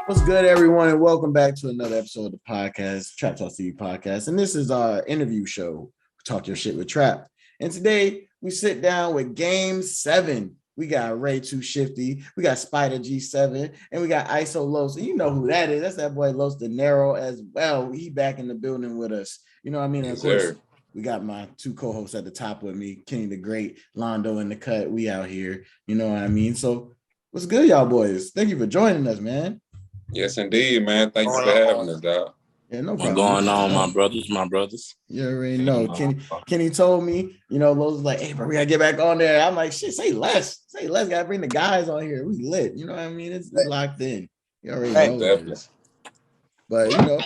What's good, everyone, and welcome back to another episode of the podcast, Trap Talk TV podcast. And this is our interview show, Talk Your Shit with Trap. And today we sit down with Game 7. We got Ray Too Shifty, we got Spider G7, and we got ISO Los. And you know who that is. That's that boy Los De Niro as well. He back in the building with us. You know what I mean? And of course, we got my two co-hosts at the top with me, Kenny the Great, Londo in the cut. We out here. You know what I mean? So what's good, y'all boys? Thank you for joining us, man. Yes, indeed, man. Thanks for having us, dog. Yeah, no problem. What's going on, my brothers? You already know. Kenny told me, you know, Lowe's was like, hey, bro, we gotta get back on there. I'm like, shit, say less. Gotta bring the guys on here. We lit. You know what I mean? It's locked in. You already know this. But you know,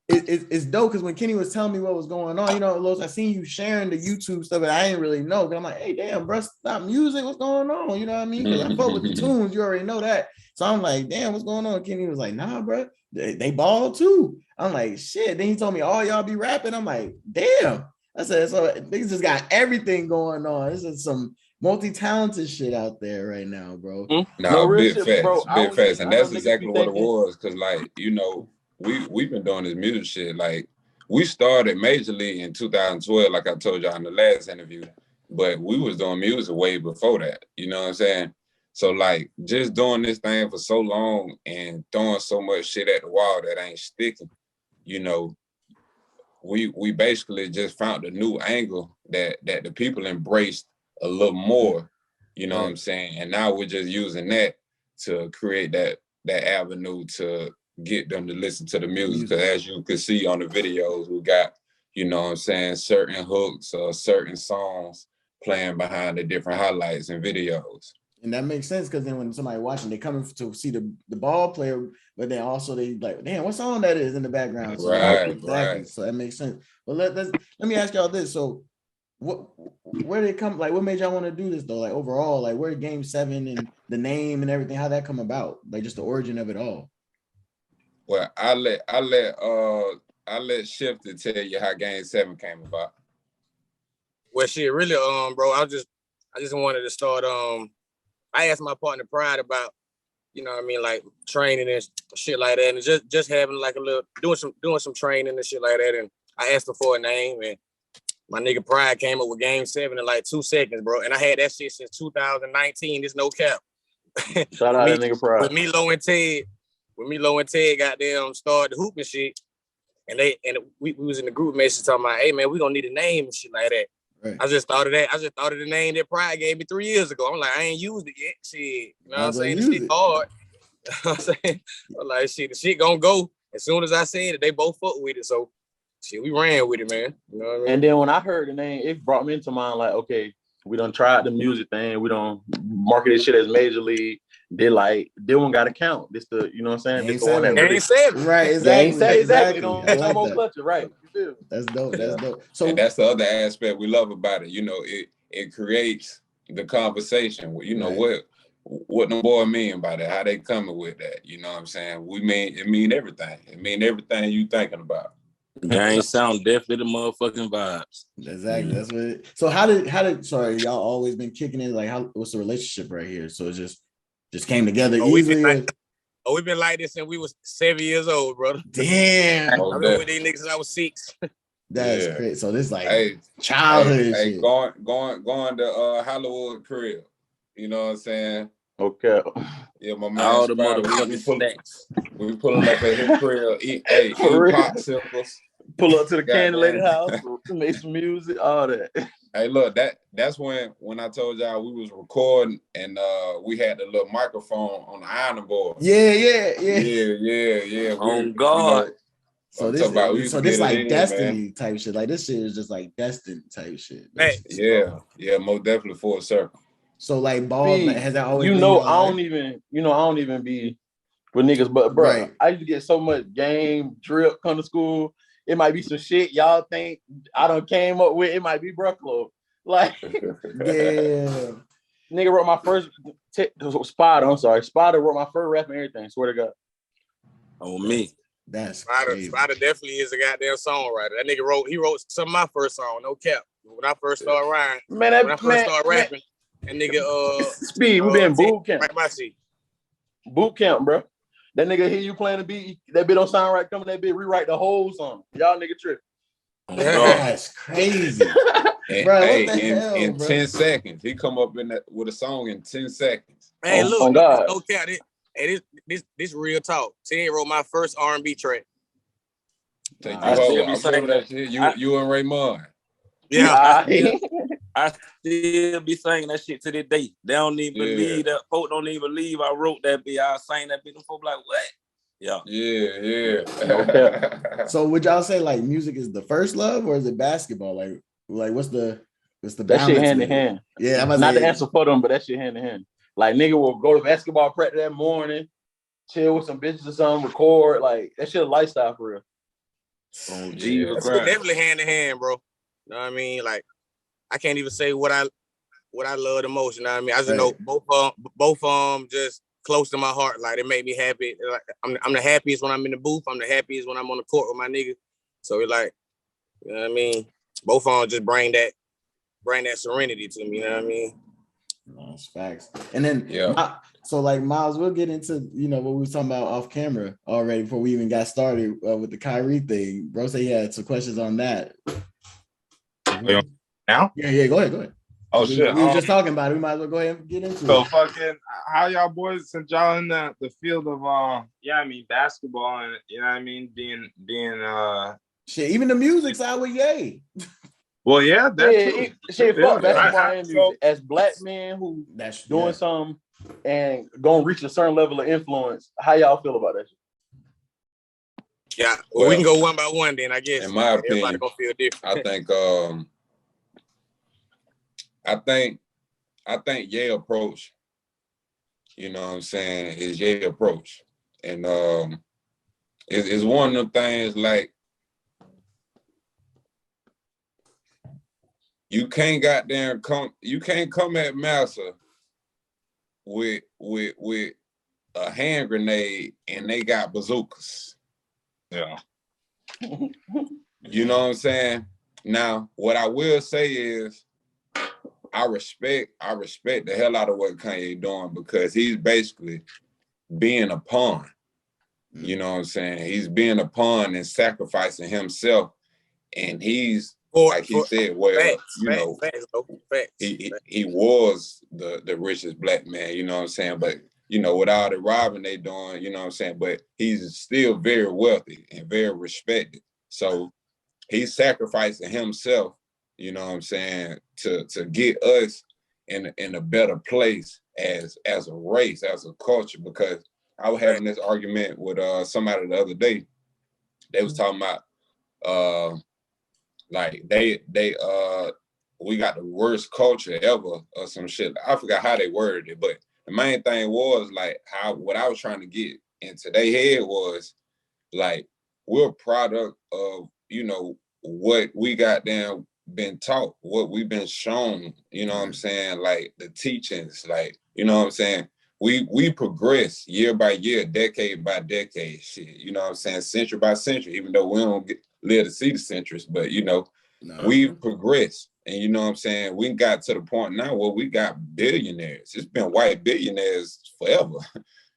it's dope because when Kenny was telling me what was going on, you know, Lowe's, I seen you sharing the YouTube stuff, and I didn't really know. But I'm like, hey, damn, bro, stop music. What's going on? You know what I mean? Because I fuck with the tunes. You already know that. So I'm like, damn, what's going on? Kenny was like, nah, bro, they ball too. I'm like, shit. Then he told me, oh, y'all be rapping. I'm like, damn. I said, so niggas just got everything going on. This is some multi-talented shit out there right now, bro. No, big facts. And that's exactly what it was. Cause like, you know, we've been doing this music shit. Like we started majorly in 2012, like I told y'all in the last interview, but we was doing music way before that. You know what I'm saying? So like just doing this thing for so long and throwing so much shit at the wall that ain't sticking, you know, we basically just found a new angle that the people embraced a little more, you know what I'm saying? And now we're just using that to create that avenue to get them to listen to the music. Because as you can see on the videos, we got, you know what I'm saying, certain hooks or certain songs playing behind the different highlights and videos. And that makes sense because then when somebody watching, they coming to see the ball player, but then also they like, damn, what song that is in the background? So Right. So that makes sense. But let me ask y'all this. So where did it come? Like, what made y'all want to do this though? Like overall, like where Game 7 and the name and everything, how that come about? Like just the origin of it all. Well, I let Shifter tell you how Game 7 came about. Well, shit, really, bro, I just wanted to start. I asked my partner Pride about, you know what I mean, like training and shit like that, and just having like a little doing some training and shit like that. And I asked him for a name, and my nigga Pride came up with Game 7 in like 2 seconds, bro. And I had that shit since 2019. There's no cap. Shout out that nigga Pride. With Milo and Ted, goddamn started the hooping shit, and we was in the group message talking about, hey man, we gonna need a name and shit like that. Right. I just thought of the name that Pride gave me 3 years ago. I'm like, I ain't used it yet. Shit. You know what I'm saying? The shit hard. You know what I'm saying? I'm like, shit, the shit gonna go. As soon as I said it, they both fuck with it. So shit, we ran with it, man. You know what I mean? And then when I heard the name, it brought me into mind like, okay, we done tried the music thing. We done market this shit as major league. They one got to count. This the, you know what I'm saying? This the one that really said right. Exactly. Don't make no more clutcher, right? That's dope. That's dope. So and that's the other aspect we love about it. You know, it creates the conversation. You know what the boy mean by that? How they coming with that? You know what I'm saying? It mean everything. It mean everything you thinking about. Game sound definitely the motherfucking vibes. Exactly. That's what it, so how did sorry, y'all always been kicking in, like what's the relationship right here? So it just came together easily. We've been like this since we was 7 years old, brother. Damn. I've been with these niggas since I was 6. That's great. So this like childhood shit. Going to Hollywood crib. You know what I'm saying? Okay. Yeah, my man. All the motherfucking snacks. We pulling up at his crib, eat popsicles. Pull up to the Candy Lady house, make some music, all that. Hey, look, that's when I told y'all we was recording and we had the little microphone on the ironing board. Yeah. Oh God. You know, so this like destiny type shit. Like this shit is just like destined type shit. Yeah, most definitely full circle. So like ball has that always been I don't even be with niggas, but bro, I used to get so much game drip come to school. It might be some shit y'all think I done came up with. It might be Brucklo. Like, yeah. Nigga wrote my first Spider wrote my first rap and everything. Swear to God. Oh me. That's Spider definitely is a goddamn songwriter. That nigga wrote some of my first song, no cap. When I first started rapping, that nigga Speed, we been boot camp. Right by seat. Boot camp, bro. That nigga hear you playing the beat, that bit don't sound right, coming that bit, rewrite the whole song. Y'all nigga tripping. That's crazy. And, bro, hey, what the hell, in bro? 10 seconds, he come up with a song in 10 seconds. Hey, oh God. no cap. This real talk. Ted wrote my first R&B track. I still be that shit. You and Raymond. Yeah. I still be saying that shit to this day. They don't even believe that. Folk don't even believe I wrote that beat. I was saying that beat. And folk like, what? Yeah. Yeah. So would y'all say like music is the first love or is it basketball? Like what's the balance? That shit hand in hand. Yeah, I'm not the answer for them, but that shit hand in hand. Like nigga will go to basketball practice that morning, chill with some bitches or something, record. Like that shit a lifestyle for real. Oh, Jesus Christ. Definitely hand in hand, bro. You know what I mean? Like I can't even say what I love the most. You know what I mean? I just know both just close to my heart. Like it make me happy. Like I'm the happiest when I'm in the booth. I'm the happiest when I'm on the court with my nigga. So it's like, you know what I mean? Both just bring that serenity to me. You know what I mean? That's facts. And then so like Miles, we'll get into what we were talking about off camera already before we even got started with the Kyrie thing. Bro said he had some questions on that. Now? Yeah, go ahead. Oh shit. We were just talking about it. We might as well go ahead and get into it. So fucking how y'all boys, since y'all in the field of basketball and you know what I mean, being shit, even the music side with Ye. Well, yeah, that's shit, fuck basketball and music. As black men who doing something and gonna reach a certain level of influence, how y'all feel about that shit? Yeah, well, we can go one by one then, I guess. In my opinion, everybody gonna feel different. I think Ye approach, you know what I'm saying, is Ye approach. And it's one of them things like you can't come at Massa with a hand grenade and they got bazookas. Yeah. You know what I'm saying? Now, what I will say is I respect the hell out of what Kanye doing because he's basically being a pawn. You know what I'm saying? He's being a pawn and sacrificing himself. And he's he said, he was the richest black man, you know what I'm saying? But with all the robbing they doing, you know what I'm saying? But he's still very wealthy and very respected. So he's sacrificing himself, you know what I'm saying, to get us in a better place as a race, as a culture. Because I was having this argument with somebody the other day. They was talking about like we got the worst culture ever or some shit. I forgot how they worded it, but the main thing was like what I was trying to get into their head was like we're a product of what we got down been taught, what we've been shown, you know what I'm saying, like the teachings, like you know what I'm saying. We progress year by year, decade by decade, shit. You know what I'm saying, century by century. Even though we don't live to see the centuries, but we've progressed, and you know what I'm saying. We got to the point now where we got billionaires. It's been white billionaires forever.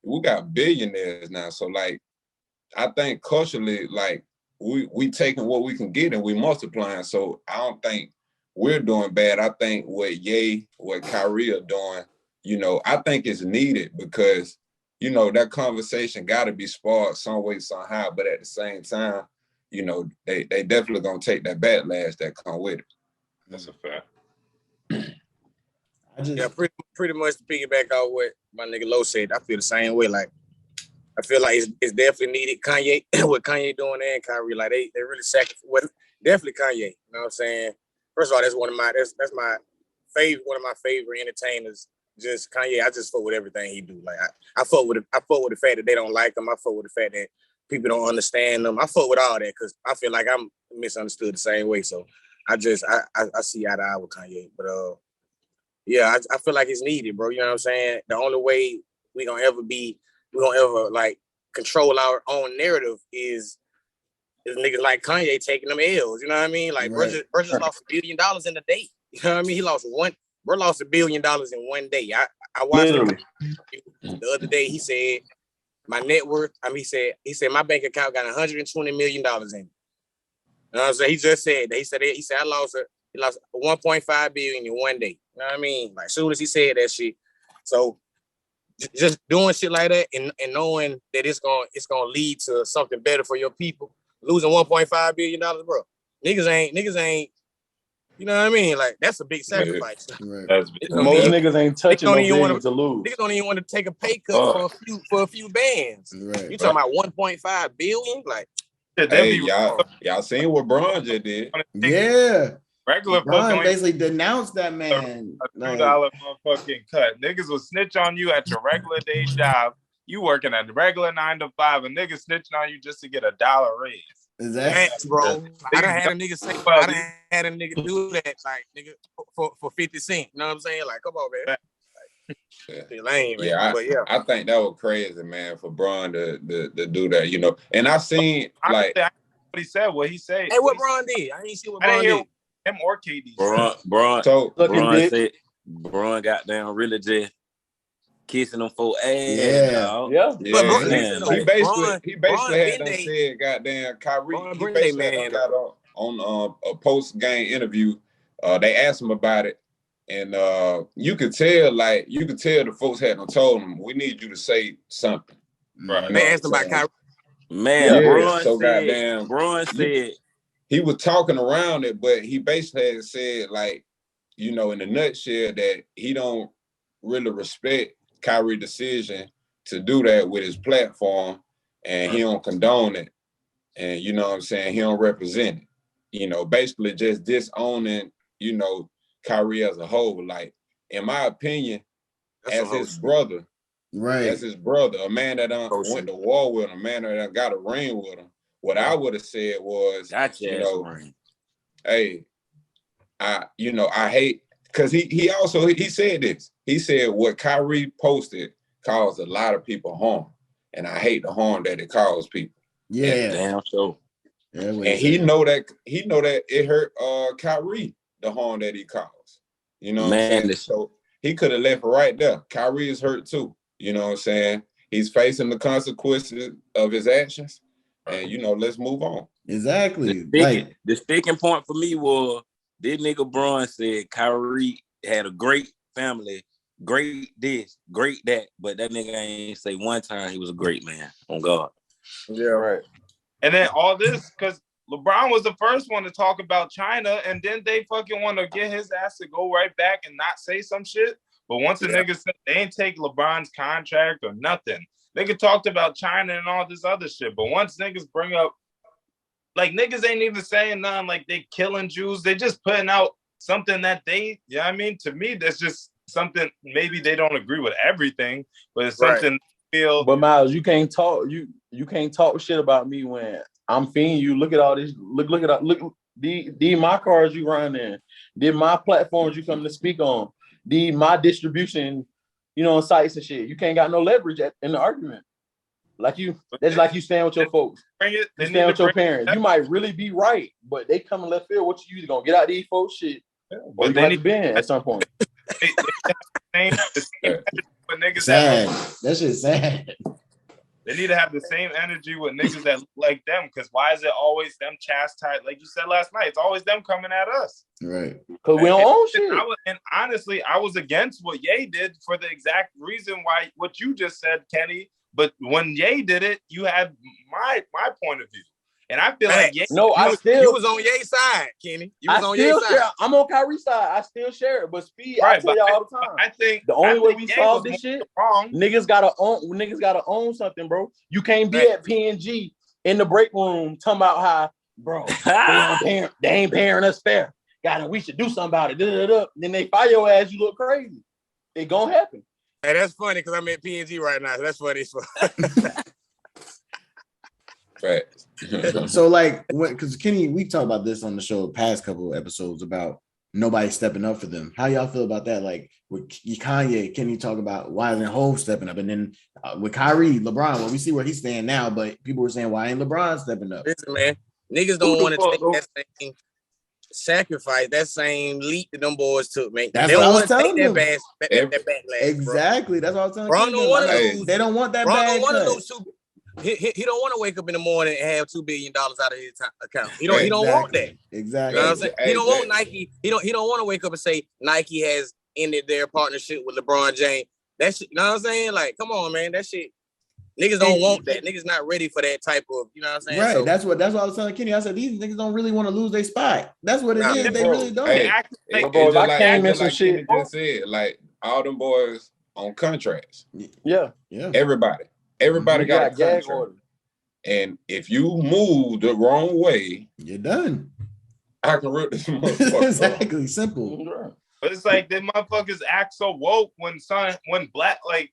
We got billionaires now. So like, I think culturally, like we taking what we can get and we multiplying. So I don't think we're doing bad. I think what Kyrie are doing, I think it's needed because, that conversation got to be sparked some way, somehow. But at the same time, they definitely gonna take that backlash that come with it. That's a fact. Pretty much to piggyback off what my nigga Lo said. I feel the same way. Like I feel like it's definitely needed. Kanye, what Kanye doing and Kyrie, like they really sacrifice. Well, definitely Kanye. You know what I'm saying? First of all, that's my favorite, one of my favorite entertainers. Just Kanye, I just fuck with everything he do. Like I fuck with the fact that they don't like him. I fuck with the fact that people don't understand them. I fuck with all that because I feel like I'm misunderstood the same way. So I see eye to eye with Kanye. But I feel like it's needed, bro. You know what I'm saying? The only way we're gonna ever like control our own narrative is niggas like Kanye taking them L's. You know what I mean? Like bro just lost $1 billion in a day. You know what I mean? He lost $1 billion in one day. I watched him the other day. He said my net worth. I mean, he said my bank account got $120 million in it. You know what I'm saying? He just said that. He said I lost it. He lost 1.5 billion in one day. You know what I mean? Like, as soon as he said that shit. So just doing shit like that and knowing that it's gonna lead to something better for your people. Losing $1.5 billion, bro. Niggas ain't. You know what I mean? Like, that's a big sacrifice. Right. Most niggas ain't touching no billions to lose. Niggas don't even want to take a pay cut for a few bands. Right. You talking about 1.5 billion? Like, hey, y'all seen what Bron just did? Yeah. Regular Bron basically denounced that man. A $2 motherfucking cut. Niggas will snitch on you at your regular day job. You working at the regular 9 to 5, and niggas snitching on you just to get $1 raise. Exactly, bro. I done had a nigga say, I done had a nigga do that, like, nigga, for 50 cents. You know what I'm saying? Like, come on, man. Like, lame, man. Yeah, But yeah, I think that was crazy, man, for Bron to do that, you know. And I seen like what he said. What he said. Hey, what Bron did? I ain't see what Bron did. Him or KD. Bron got down really just kissing them for ass. Yeah. But Bron, he basically had done said, goddamn, Kyrie. He basically got on a post game interview. They asked him about it, and you could tell the folks hadn't told him, we need you to say something. Right. They asked him about Kyrie. Man, yeah, Bron said he was talking around it, but he basically had said, like, you know, in a nutshell, that he don't really respect Kyrie's decision to do that with his platform, and he don't condone it, and you know what I'm saying, he don't represent it. You know, basically just disowning, you know, Kyrie as a whole. Like, in my opinion, as his brother, a man that went to war with him, a man that got a ring with him, what I would have said was, you know, hey, I hate, because he said this. He said what Kyrie posted caused a lot of people harm, and I hate the harm that it caused people. Yeah, damn sure. Yeah, and he know that it hurt Kyrie, the harm that he caused. You know what I'm saying? So he could have left right there. Kyrie is hurt too. You know what I'm saying? He's facing the consequences of his actions, and you know, let's move on. Exactly. The sticking point for me was this nigga Bron said Kyrie had a great family, great this, great that, but that nigga ain't say one time he was a great man. On God. Yeah, right. And then all this because LeBron was the first one to talk about China, and then they fucking want to get his ass to go right back and not say some shit. But once the niggas said they ain't take LeBron's contract or nothing, nigga talked about China and all this other shit. But once niggas bring up, like, niggas ain't even saying nothing like they killing Jews. They just putting out something that they, you know what I mean? To me, that's just something, maybe they don't agree with everything, but it's something feel. But Miles, you can't talk shit about me when I'm feeding you. Look at all this. Look the my cars you run in. Did my platforms you come to speak on. My distribution, you know, sites and shit. You can't got no leverage in the argument. That's like you stand with your folks. You stand with your parents. You might really be right, but they come in left field. What you either gonna get out these folks shit, or you have to bend at some point. Sad. That shit's sad. They need to have the same energy with niggas that look like them. Because why is it always them chastised? Like you said last night, it's always them coming at us. Right. Because we don't own shit. And honestly, I was against what Ye did for the exact reason why what you just said, Kenny. But when Ye did it, you had my point of view. And I feel like Ye, you was on Ye's side, Kenny. You was on Ye's side. I'm on Kyrie's side. I still share it. But Speed, I tell y'all all the time. I think the only way we solve this shit, niggas gotta own something, bro. You can't be at P&G in the break room talking about how, bro, they ain't paying us fair. We should do something about it. Then they fire your ass, you look crazy. It gonna happen. Hey, that's funny because I'm at P&G right now. So that's funny. Right. So like, because Kenny, we talked about this on the show past couple of episodes about nobody stepping up for them. How y'all feel about that? Like with Kanye, Kenny talk about why isn't Hov stepping up, and then with Kyrie, LeBron, well, we see where he's standing now, but people were saying why ain't LeBron stepping up? Listen, man, niggas don't want to take that same. sacrifice, that same leap that them boys took, man. That's they what don't I want was to take telling that them. that backlash. Exactly. That's what I was telling Bron them. don't want to lose. They don't want that Bron bad don't want to cut. lose he don't want to wake up in the morning and have $2 billion out of his account. He don't want that. Exactly. You know what I'm saying? He don't want Nike. He don't want to wake up and say Nike has ended their partnership with LeBron James. That shit, you know what I'm saying? Like, come on, man. That shit. Niggas don't want that. Niggas not ready for that type of, you know what I'm saying? Right. So, that's what I was telling Kenny. I said these niggas don't really want to lose their spot. That's what it is. They really don't. Bro, if I came in some shit, Kenny just said, like all them boys on contracts. Yeah. Everybody got a contract. Order. And if you move the wrong way, you're done. I can rip this motherfucker. Exactly. Simple. But it's like the motherfuckers act so woke when black, like,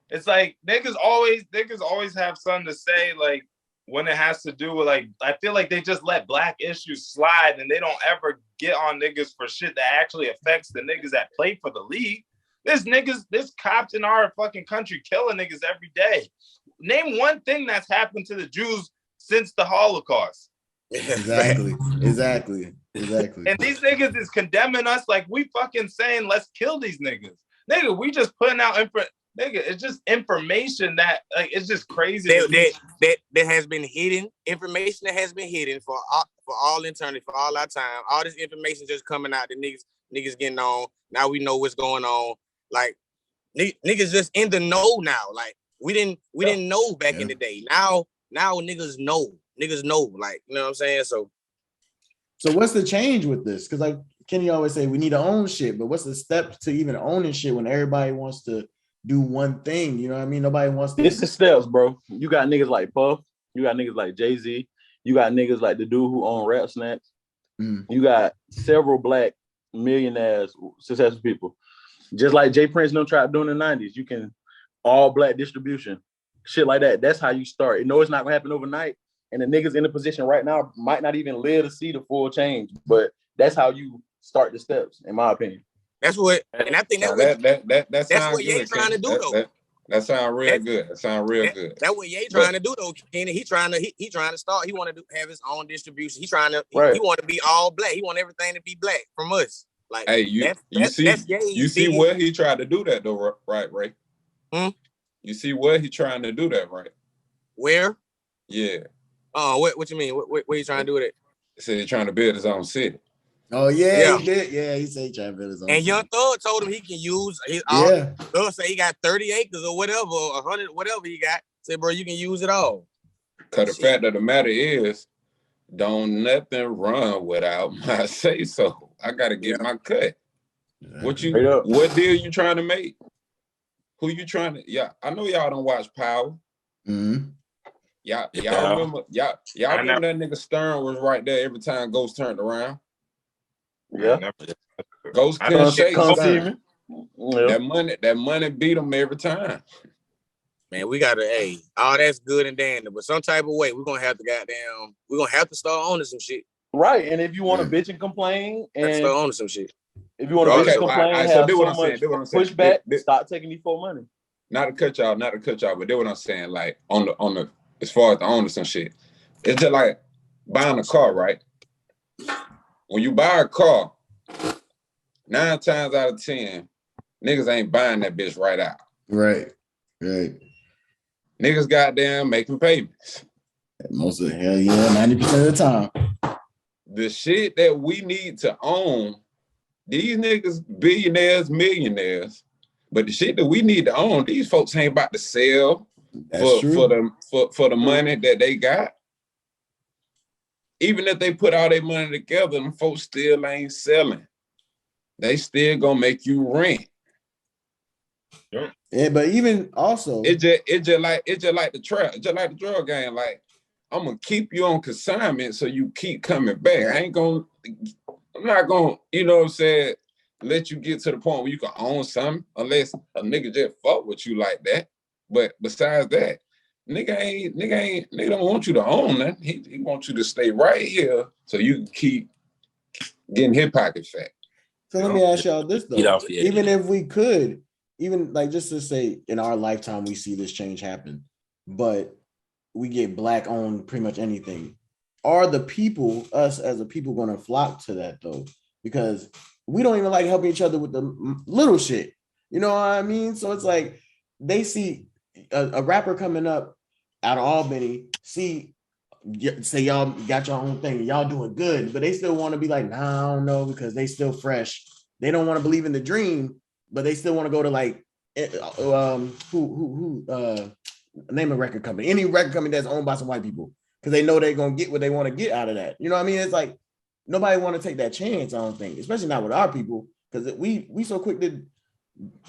it's like niggas always have something to say, like when it has to do with, like, I feel like they just let black issues slide and they don't ever get on niggas for shit that actually affects the niggas that play for the league. This cops in our fucking country killing niggas every day. Name one thing that's happened to the Jews since the Holocaust. Exactly. And these niggas is condemning us like we fucking saying, let's kill these niggas. Nigga, we just putting out it's just information that, like, it's just crazy. That has been hidden. Information that has been hidden for all eternity, for all our time. All this information just coming out. The niggas getting on. Now we know what's going on. Like, niggas just in the know now. Like, we didn't know back in the day. Now niggas know. Niggas know. Like, you know what I'm saying? So what's the change with this? Because, like Kenny always say, we need to own shit. But what's the steps to even owning shit when everybody wants to do one thing? You know what I mean? Nobody wants to. It's the steps, bro. You got niggas like Puff. You got niggas like Jay-Z. You got niggas like the dude who own Rap Snacks. You got several black millionaires, successful people. Just like Jay Prince and them tried doing in the 90s. You can all black distribution. Shit like that. That's how you start. You know it's not gonna happen overnight. And the niggas in the position right now might not even live to see the full change. But that's how you start the steps, in my opinion. That's what, and I think that's what Ye trying to do, though. That sounds real good. That sounds real good. That's what Ye trying to do, though, Kenny. He trying to start. He want to have his own distribution. He want to be all black. He want everything to be black from us. Like, hey, you see where he tried to do that, though, right, Ray? You see where he trying to do that, right? Where? Yeah. Oh, what you mean? What you trying to do with it? He said he's trying to build his own city. Oh yeah, he did. Yeah, he said he trying to build his own. And city. Young Thug told him he can use his. Thug say he got 30 acres or whatever, or 100, whatever he got. Said, bro, you can use it all. Cause the fact of the matter is, don't nothing run without my say so. I gotta get my cut. What deal you trying to make? Who you trying to? Yeah, I know y'all don't watch Power. Y'all remember remember that nigga Stern was right there every time Ghost turned around. Yeah. Ghost couldn't shake Stern. That money beat him every time. Man, we gotta, all that's good and dandy, but some type of way we're gonna have to start owning some shit. Right. And if you want to bitch and complain and start owning some shit. If you want to bitch and complain, have so much pushback, stop taking these for money. Not to cut y'all, but that's what I'm saying. Like on the as far as the owners and shit, it's just like buying a car, right? When you buy a car, 9 times out of 10, niggas ain't buying that bitch right out. Right. Niggas goddamn making payments. Most of the hell, 90% of the time. The shit that we need to own, these niggas billionaires, millionaires, but the shit that we need to own, these folks ain't about to sell for the money that they got. Even if they put all their money together, them folks still ain't selling. They still gonna make you rent. Yeah, but even also, it just like the drug game. Like, I'm gonna keep you on consignment so you keep coming back. I'm not gonna, you know what I'm saying, let you get to the point where you can own something unless a nigga just fuck with you like that. But besides that, nigga don't want you to own that. He wants you to stay right here so you can keep getting his pocket fat. So let me ask y'all this though. Even if we could, even like just to say in our lifetime we see this change happen, but we get black owned pretty much anything. are the people, us as a people, going to flock to that though? Because we don't even like helping each other with the little shit. You know what I mean? So it's like they see a rapper coming up out of Albany, say y'all got your own thing, y'all doing good, but they still want to be like, nah, I don't know, because they still fresh. They don't want to believe in the dream, but they still want to go to like name a record company, any record company that's owned by some white people, because they know they're gonna get what they want to get out of that. You know what I mean? It's like nobody want to take that chance, I don't think, especially not with our people, because we so quick to,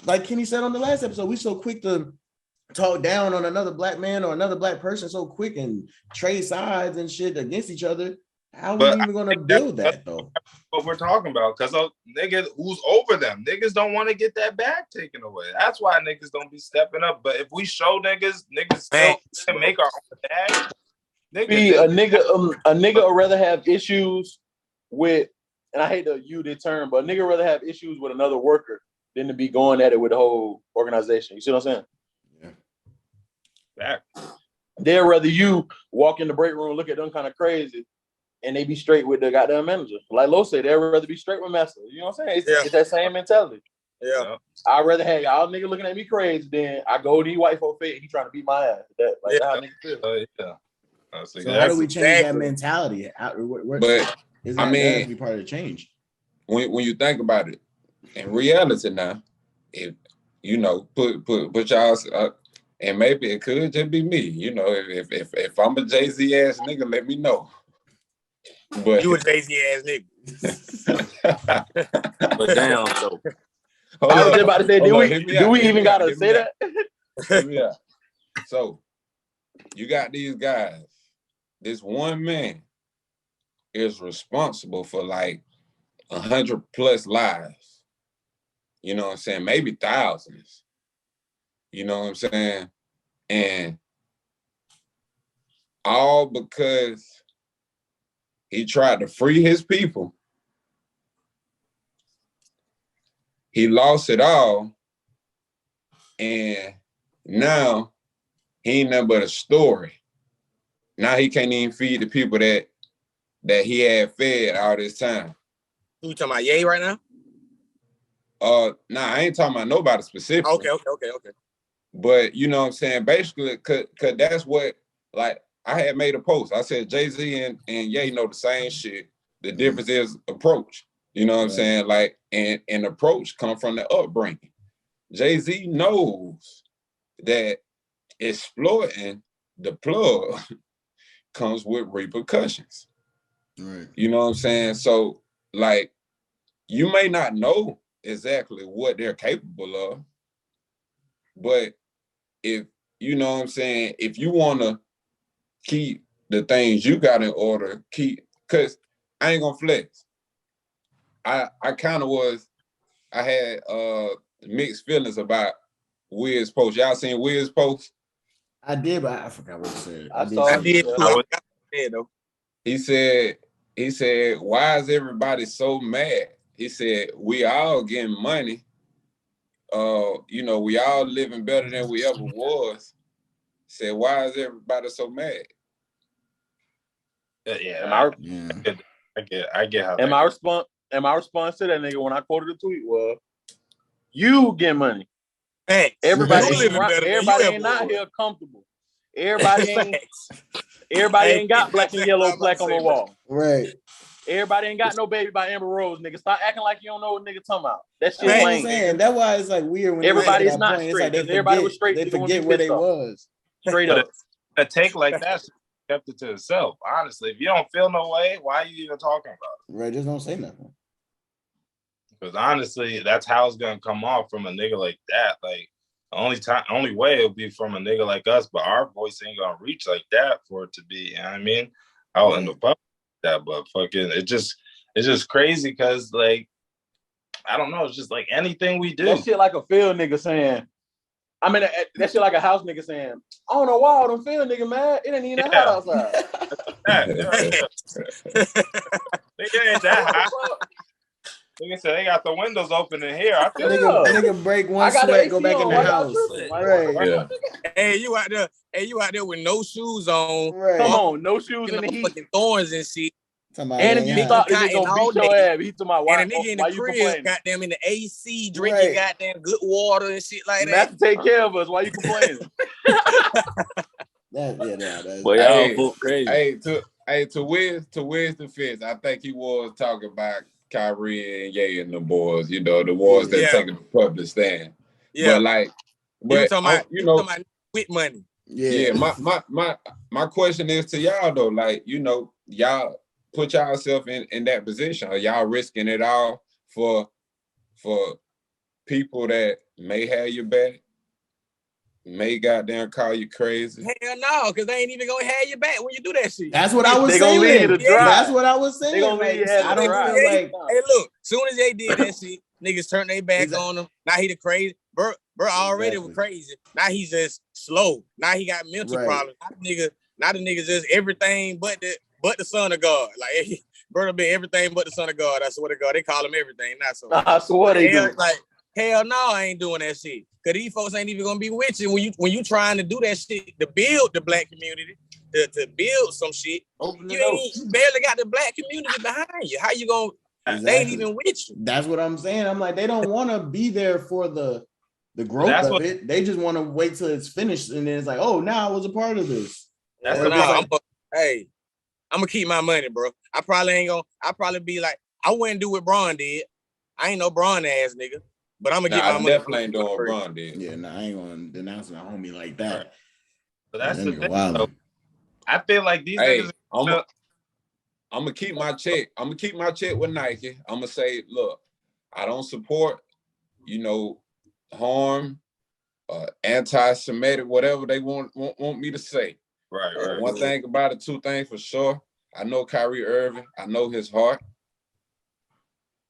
like Kenny said on the last episode, we so quick to talk down on another black man or another black person so quick and trade sides and shit against each other. How are we even gonna build that though? What we're talking about, because niggas who's over them, niggas don't want to get that bag taken away. That's why niggas don't be stepping up. But if we show niggas don't make our own bag. A nigga would rather have issues with, and I hate to use the term, but a nigga would rather have issues with another worker than to be going at it with the whole organization. You see what I'm saying? Yeah. They'd rather you walk in the break room, look at them kind of crazy, and they be straight with the goddamn manager. Like Lo said, they'd rather be straight with Master. You know what I'm saying? It's that same mentality. Yeah. I'd rather have y'all nigga looking at me crazy than I go to these white folk fit and he trying to beat my ass. That's how niggas feel. So how do we change that mentality? But I mean, be part of the change. When you think about it, in reality now, if you know, put y'all, and maybe it could just be me. You know, if I'm a Jay-Z ass nigga, let me know. But you a Jay-Z ass nigga. But damn, so I was just about to say, do we even gotta say that? Yeah. So you got these guys. This one man is responsible for like 100+ lives. You know what I'm saying? Maybe thousands. You know what I'm saying? And all because he tried to free his people. He lost it all. And now he ain't nothing but a story. Now he can't even feed the people that he had fed all this time. You talking about Ye right now? Nah, I ain't talking about nobody specifically. Okay. But you know what I'm saying? Basically, cause that's what, like, I had made a post. I said Jay-Z and Ye know the same shit. The difference is approach. You know what I'm saying? Like, and approach come from the upbringing. Jay-Z knows that exploiting the plug comes with repercussions. Right. You know what I'm saying? So, like, you may not know exactly what they're capable of, but if, you know what I'm saying, if you want to keep the things you got in order, because I ain't gonna flex. I kind of I had mixed feelings about Wiz's post. Y'all seen Wiz's post? I did, but I forgot what it said. I did too. He said, why is everybody so mad? He said, we all getting money. You know, we all living better than we ever was. Said, why is everybody so mad? Yeah, I get how. And my response to that nigga when I quoted the tweet was, "You get money. Thanks. Everybody ain't not here comfortable. Everybody ain't got black and yellow plaque on the wall. Right. Everybody ain't got no Baby by Amber Rose, nigga. Stop acting like you don't know what nigga talking about. That shit lame. That's why it's like weird when everybody's not straight. It's like everybody was straight. They forget where they was. Straight up. A take like that kept it to itself. Honestly, if you don't feel no way, why are you even talking about it? Right, just don't say nothing. Because honestly, that's how it's gonna come off from a nigga like that. Like the only way it'll be from a nigga like us, but our voice ain't gonna reach like that for it to be. You know what I mean? I'll end up that, but fucking it's just crazy because like I don't know, it's just like anything we do. That shit like a field nigga saying, I mean that shit like a house nigga saying, I don't know why all them field nigga mad. It ain't even that hot outside. Nigga ain't that hot. Nigga said they got the windows open in here. I feel nigga break one sweat, go back in the house. Right. Yeah. Hey, you out there with no shoes on. Right. Come on, no shoes in the heat. Fucking thorns and shit. And if you thought they was gonna beat your ass, he told my wife, and a nigga in the crib, goddamn in the AC, drinking goddamn good water and shit like that. Have to take care of us. Why you complaining? That's boy, y'all crazy. Hey, to Wiz defense, I think he was talking about Kyrie and Ye and the boys, the ones that taking the public stand. Yeah, but talking about with money. Yeah. My question is to y'all though, like, y'all put yourself in that position. Are y'all risking it all for people that may have your back, may goddamn call you crazy? Hell no, because they ain't even gonna have your back when you do that shit. That's what I was saying. That's what I was saying. I don't feel like. Hey, look, soon as they did that shit, niggas turned their back on him. Now he the crazy. Bro already was crazy. Now he's just slow. Now he got mental problems. Now the nigga just everything but the son of God. Like, bro, been everything but the son of God. I swear to God, they call him everything. Not so. I swear they do. Like, hell no, I ain't doing that shit. Cause these folks ain't even gonna be with you when you trying to do that shit to build the black community, to build some shit. You barely got the black community behind you. How you gonna? Exactly. They ain't even with you. That's what I'm saying. I'm like, they don't want to be there for the growth of it. They just want to wait till it's finished, and then it's like, oh, now I was a part of this. I'm gonna keep my money, bro. I probably be like, I wouldn't do what Braun did. I ain't no Braun ass nigga, but I'm gonna get my money. I definitely ain't doing what Braun did. Yeah, I ain't gonna denounce my homie like that. Right. But that's the thing, though. I feel like these niggas. I'm gonna keep my check. I'm gonna keep my check with Nike. I'm gonna say, look, I don't support, harm, anti-Semitic, whatever they want me to say. Right. One thing about it, two things for sure. I know Kyrie Irving. I know his heart,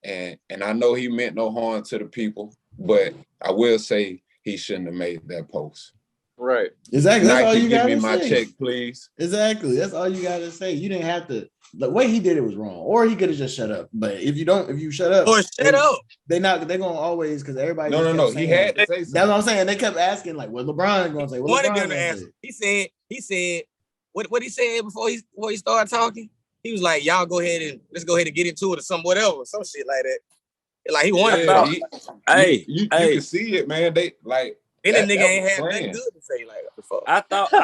and I know he meant no harm to the people. But I will say he shouldn't have made that post. Right. Exactly. That's all you gotta say. Give me my check, please. Exactly. That's all you gotta say. You didn't have to. The way he did it was wrong, or he could have just shut up. But if you shut up, they're gonna always, because everybody. No. He had to say something. That's what I'm saying. They kept asking, like, what LeBron gonna say? What LeBron gonna say? He said what he said before he started talking. He was like, y'all let's go ahead and get into it or some shit like that. Like he wanted. You can see it, man. They like. Then the nigga ain't had nothing good to say. Like, what the fuck? I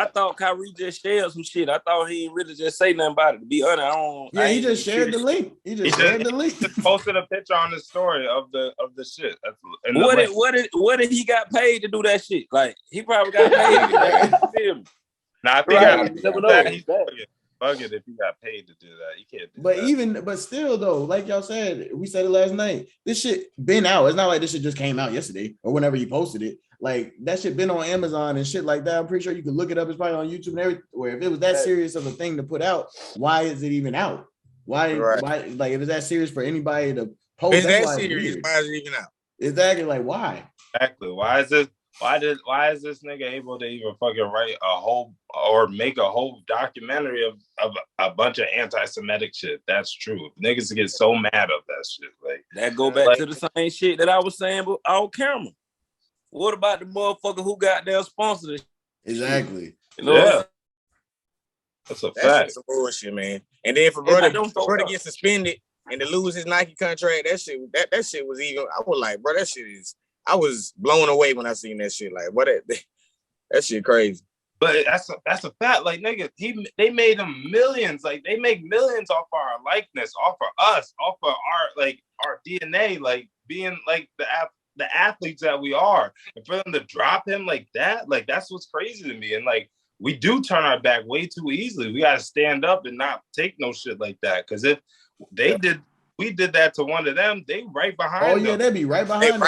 thought Kyrie just shared some shit. I thought he ain't really just say nothing about it. To be honest, he just shared the link. He just posted a picture on the story of the shit. What did he got paid to do that shit? Like, he probably got paid. I think bug it if you got paid to do that. You can't do that. But still though, like y'all said, we said it last night. This shit been out. It's not like this shit just came out yesterday or whenever you posted it. Like, that shit been on Amazon and shit like that. I'm pretty sure you can look it up. It's probably on YouTube and everywhere. If it was that serious of a thing to put out, why is it even out? Why like, if it's that serious for anybody to post, it's that serious, why is it even out? Exactly. Like, why? Exactly. Why is this nigga able to even fucking write a whole or make a whole documentary of a bunch of anti-Semitic shit? That's true. Niggas get so mad of that shit. Like, that go back to the same shit that I was saying off camera. What about the motherfucker who got their sponsor? Exactly. That's a fact. Some bullshit, man. And then for brother to get suspended and to lose his Nike contract, that shit was even. I was like, bro, that shit is. I was blown away when I seen that shit. Like, what that shit crazy. But that's a fact. Like, nigga, they made them millions. Like, they make millions off our likeness, off of us, off of our DNA, like being like the athletes that we are. And for them to drop him like that, like, that's what's crazy to me. And like, we do turn our back way too easily. We got to stand up and not take no shit like that. Because if we did that to one of them, they right behind them. Oh, yeah, they'd be right behind them.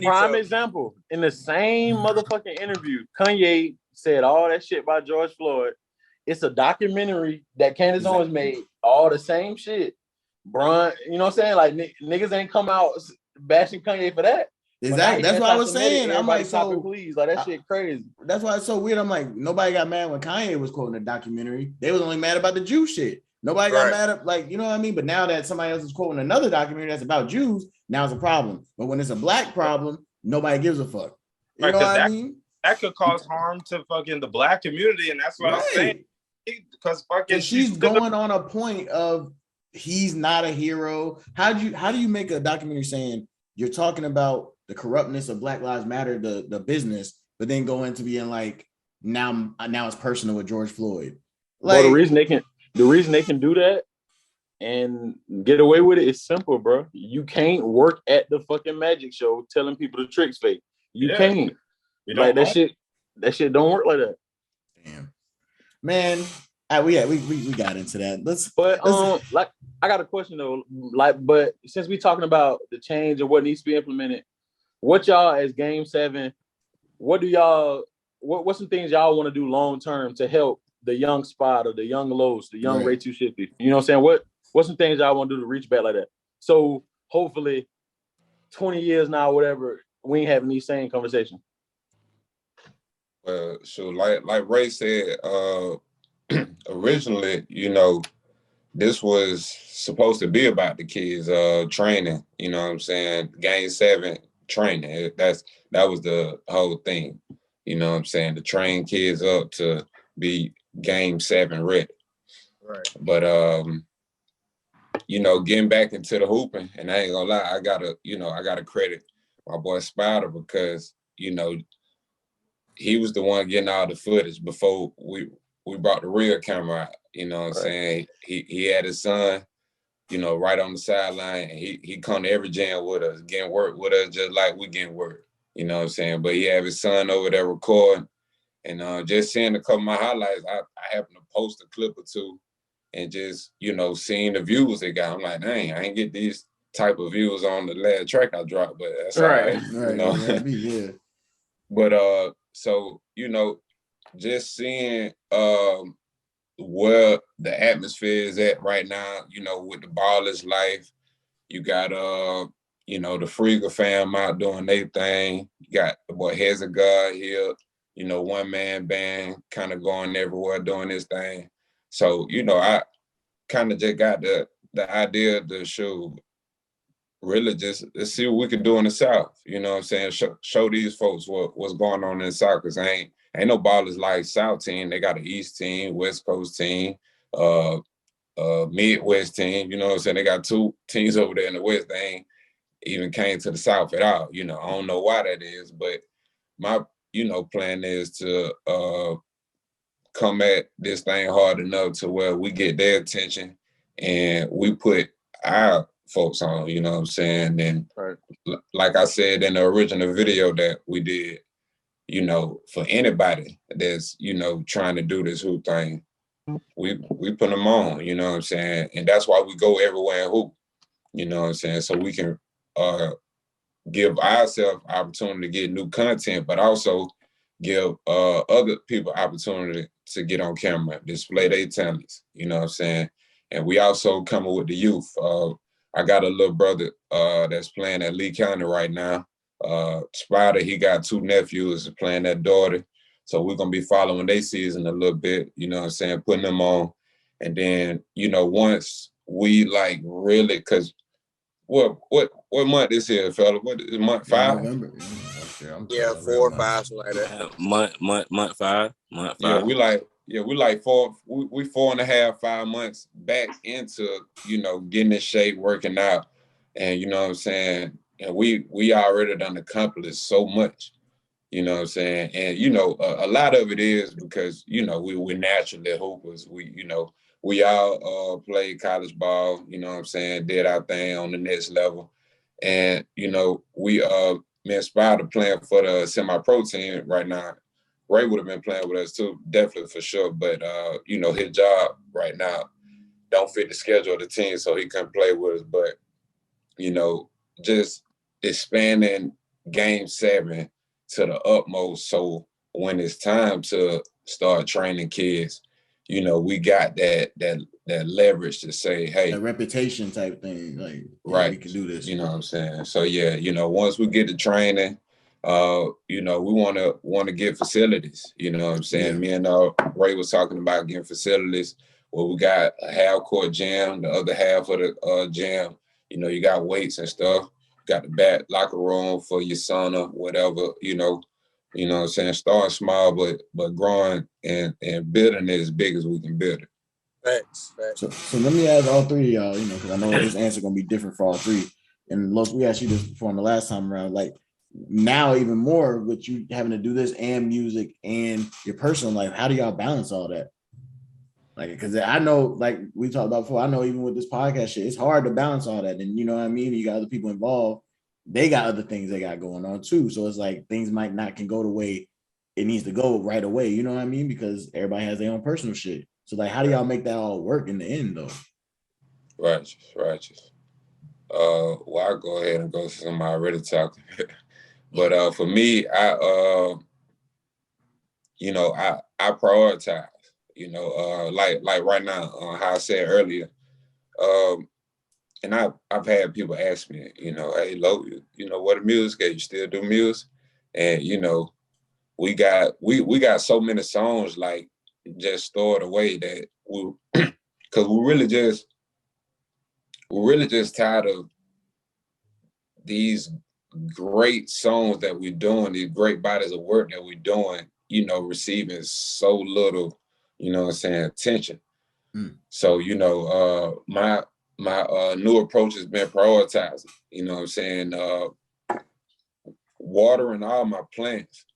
Prime example. In the same motherfucking interview, Kanye said all that shit about George Floyd. It's a documentary that Candace Owens made. All the same shit. Bron, you know what I'm saying? Like, niggas ain't come out bashing Kanye for that. Exactly. That's what I was saying. I'm like, please, like, that shit crazy. That's why it's so weird. I'm like, nobody got mad when Kanye was quoting the documentary. They was only mad about the Jew shit. Nobody got mad at, like, you know what I mean? But now that somebody else is quoting another documentary that's about Jews, now it's a problem. But when it's a black problem, nobody gives a fuck. You know what I mean? that could cause harm to fucking the black community, and that's what I'm saying. Because fucking she's going on a point of he's not a hero. How do you make a documentary saying you're talking about the corruptness of Black Lives Matter, the business, but then go into being like now it's personal with George Floyd? Like, the reason they can do that and get away with it is simple, bro. You can't work at the fucking magic show telling people the tricks fake. You can't. Like that shit don't work like that. Damn, man. We got into that. But like I got a question though. Like, but since we talking about the change and what needs to be implemented, what y'all as Game7, what's some things y'all want to do long term to help the young Spot or the young Los, the young Ray 250? You know what I'm saying? What's some things y'all want to do to reach back like that? So hopefully 20 years now, whatever, we ain't having these same conversations. So like Ray said, originally, this was supposed to be about the kids training, you know what I'm saying? Game7 training. That was the whole thing, you know what I'm saying? To train kids up to be Game7 ready. Right. But getting back into the hooping, and I ain't gonna lie, I gotta credit my boy Spider because, he was the one getting all the footage before we brought the real camera out. You know what I'm saying? He had his son, right on the sideline, and he come to every jam with us, getting work with us just like we getting work. You know what I'm saying? But he had his son over there recording, and just seeing a couple of my highlights, I happened to post a clip or two, and just seeing the views they got. I'm like, dang, I ain't get these type of views on the last track I dropped, but that's all right. Yeah. But so just seeing where the atmosphere is at right now, with the Ballers Life, you got the Frieger fam out doing their thing. You got the boy Heads of God here, one man band kind of going everywhere doing his thing. So, I kind of just got the idea of the show. Really just let's see what we can do in the South. You know what I'm saying? Show these folks what's going on in the South, because ain't no Ballers Life South team. They got an East team, West Coast team, Midwest team. You know what I'm saying? They got two teams over there in the West. They ain't even came to the South at all. I don't know why that is, but my plan is to come at this thing hard enough to where we get their attention and we put our folks on, you know what I'm saying? And like I said in the original video that we did, for anybody that's, trying to do this hoop thing, we put them on, you know what I'm saying? And that's why we go everywhere and hoop, you know what I'm saying? So we can give ourselves opportunity to get new content, but also give other people opportunity to get on camera, display their talents, you know what I'm saying? And we also coming with the youth. I got a little brother that's playing at Lee County right now. Spider, he got two nephews playing that daughter. So we're going to be following their season a little bit, you know what I'm saying, putting them on. And then, once we really, because what month is here, fella? What is month 5? November. Yeah, 4 or 5, something like that. Month 5. Yeah, we 4.5, 5 months back into, getting in shape, working out. And you know what I'm saying? And we already done accomplished so much, you know what I'm saying? And, a lot of it is because, we're naturally hoopers. We all played college ball, you know what I'm saying? Did our thing on the next level. And, we, me and Spider playing for the semi-pro team right now. Ray would have been playing with us too, definitely for sure. But, his job right now don't fit the schedule of the team, so he couldn't play with us. But, just expanding Game7 to the utmost. So when it's time to start training kids, we got that leverage to say, hey, a reputation type thing, like right, we can do this. You know what I'm saying? So yeah, once we get to training, we want to get facilities. You know what I'm saying? Me and Ray was talking about getting facilities where we got a half court gym, the other half of the gym. You got weights and stuff. Got the back locker room for your sauna, whatever. You know what I'm saying? Starting small, but growing and building it as big as we can build it. Facts. So let me ask all three of y'all, you know, because I know this answer gonna be different for all three. And Los, we asked you this before on the last time around. Like now, even more with you having to do this and music and your personal life, how do y'all balance all that? Like, because I know, like we talked about before, I know even with this podcast shit, it's hard to balance all that. And you know what I mean? You got other people involved, they got other things they got going on too. So it's like things might not can go the way it needs to go right away. You know what I mean? Because everybody has their own personal shit. So like, how do y'all make that all work in the end though? Righteous. Well, I'll go ahead and go to some already talking. But for me, I prioritize. You know, like right now, how I said earlier, and I've had people ask me, you know, hey, Lo, you know, what a music? You still do music? And you know, we got so many songs like just stored away that because we're really just tired of these great songs that we're doing, these great bodies of work that we're doing, you know, receiving so little, you know what I'm saying, attention. So, you know, my new approach has been prioritizing, you know what I'm saying, watering all my plants,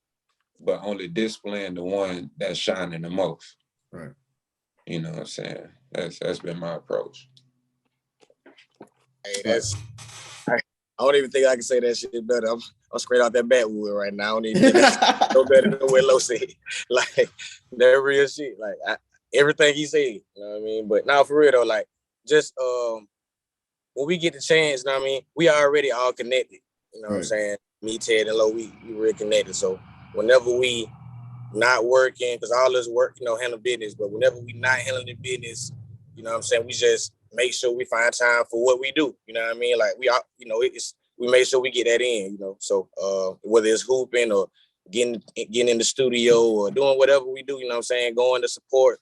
but only displaying the one that's shining the most. Right. You know what I'm saying? That's been my approach. Hey, I don't even think I can say that shit better. I'm straight out that backwood right now. I don't even think that's no better than what Lo said. Like, that real shit. Like, everything he said, you know what I mean? But now, for real, though, like, just when we get the chance, you know what I mean? We already all connected, you know what I'm saying? Me, Ted, and Lo, we really connected. So whenever we not working, because all this work, you know, handle business, but whenever we not handling the business, you know what I'm saying, we just make sure we find time for what we do. You know what I mean? Like we are, you know, we make sure we get that in, you know. So whether it's hooping or getting in the studio or doing whatever we do, you know what I'm saying, going to support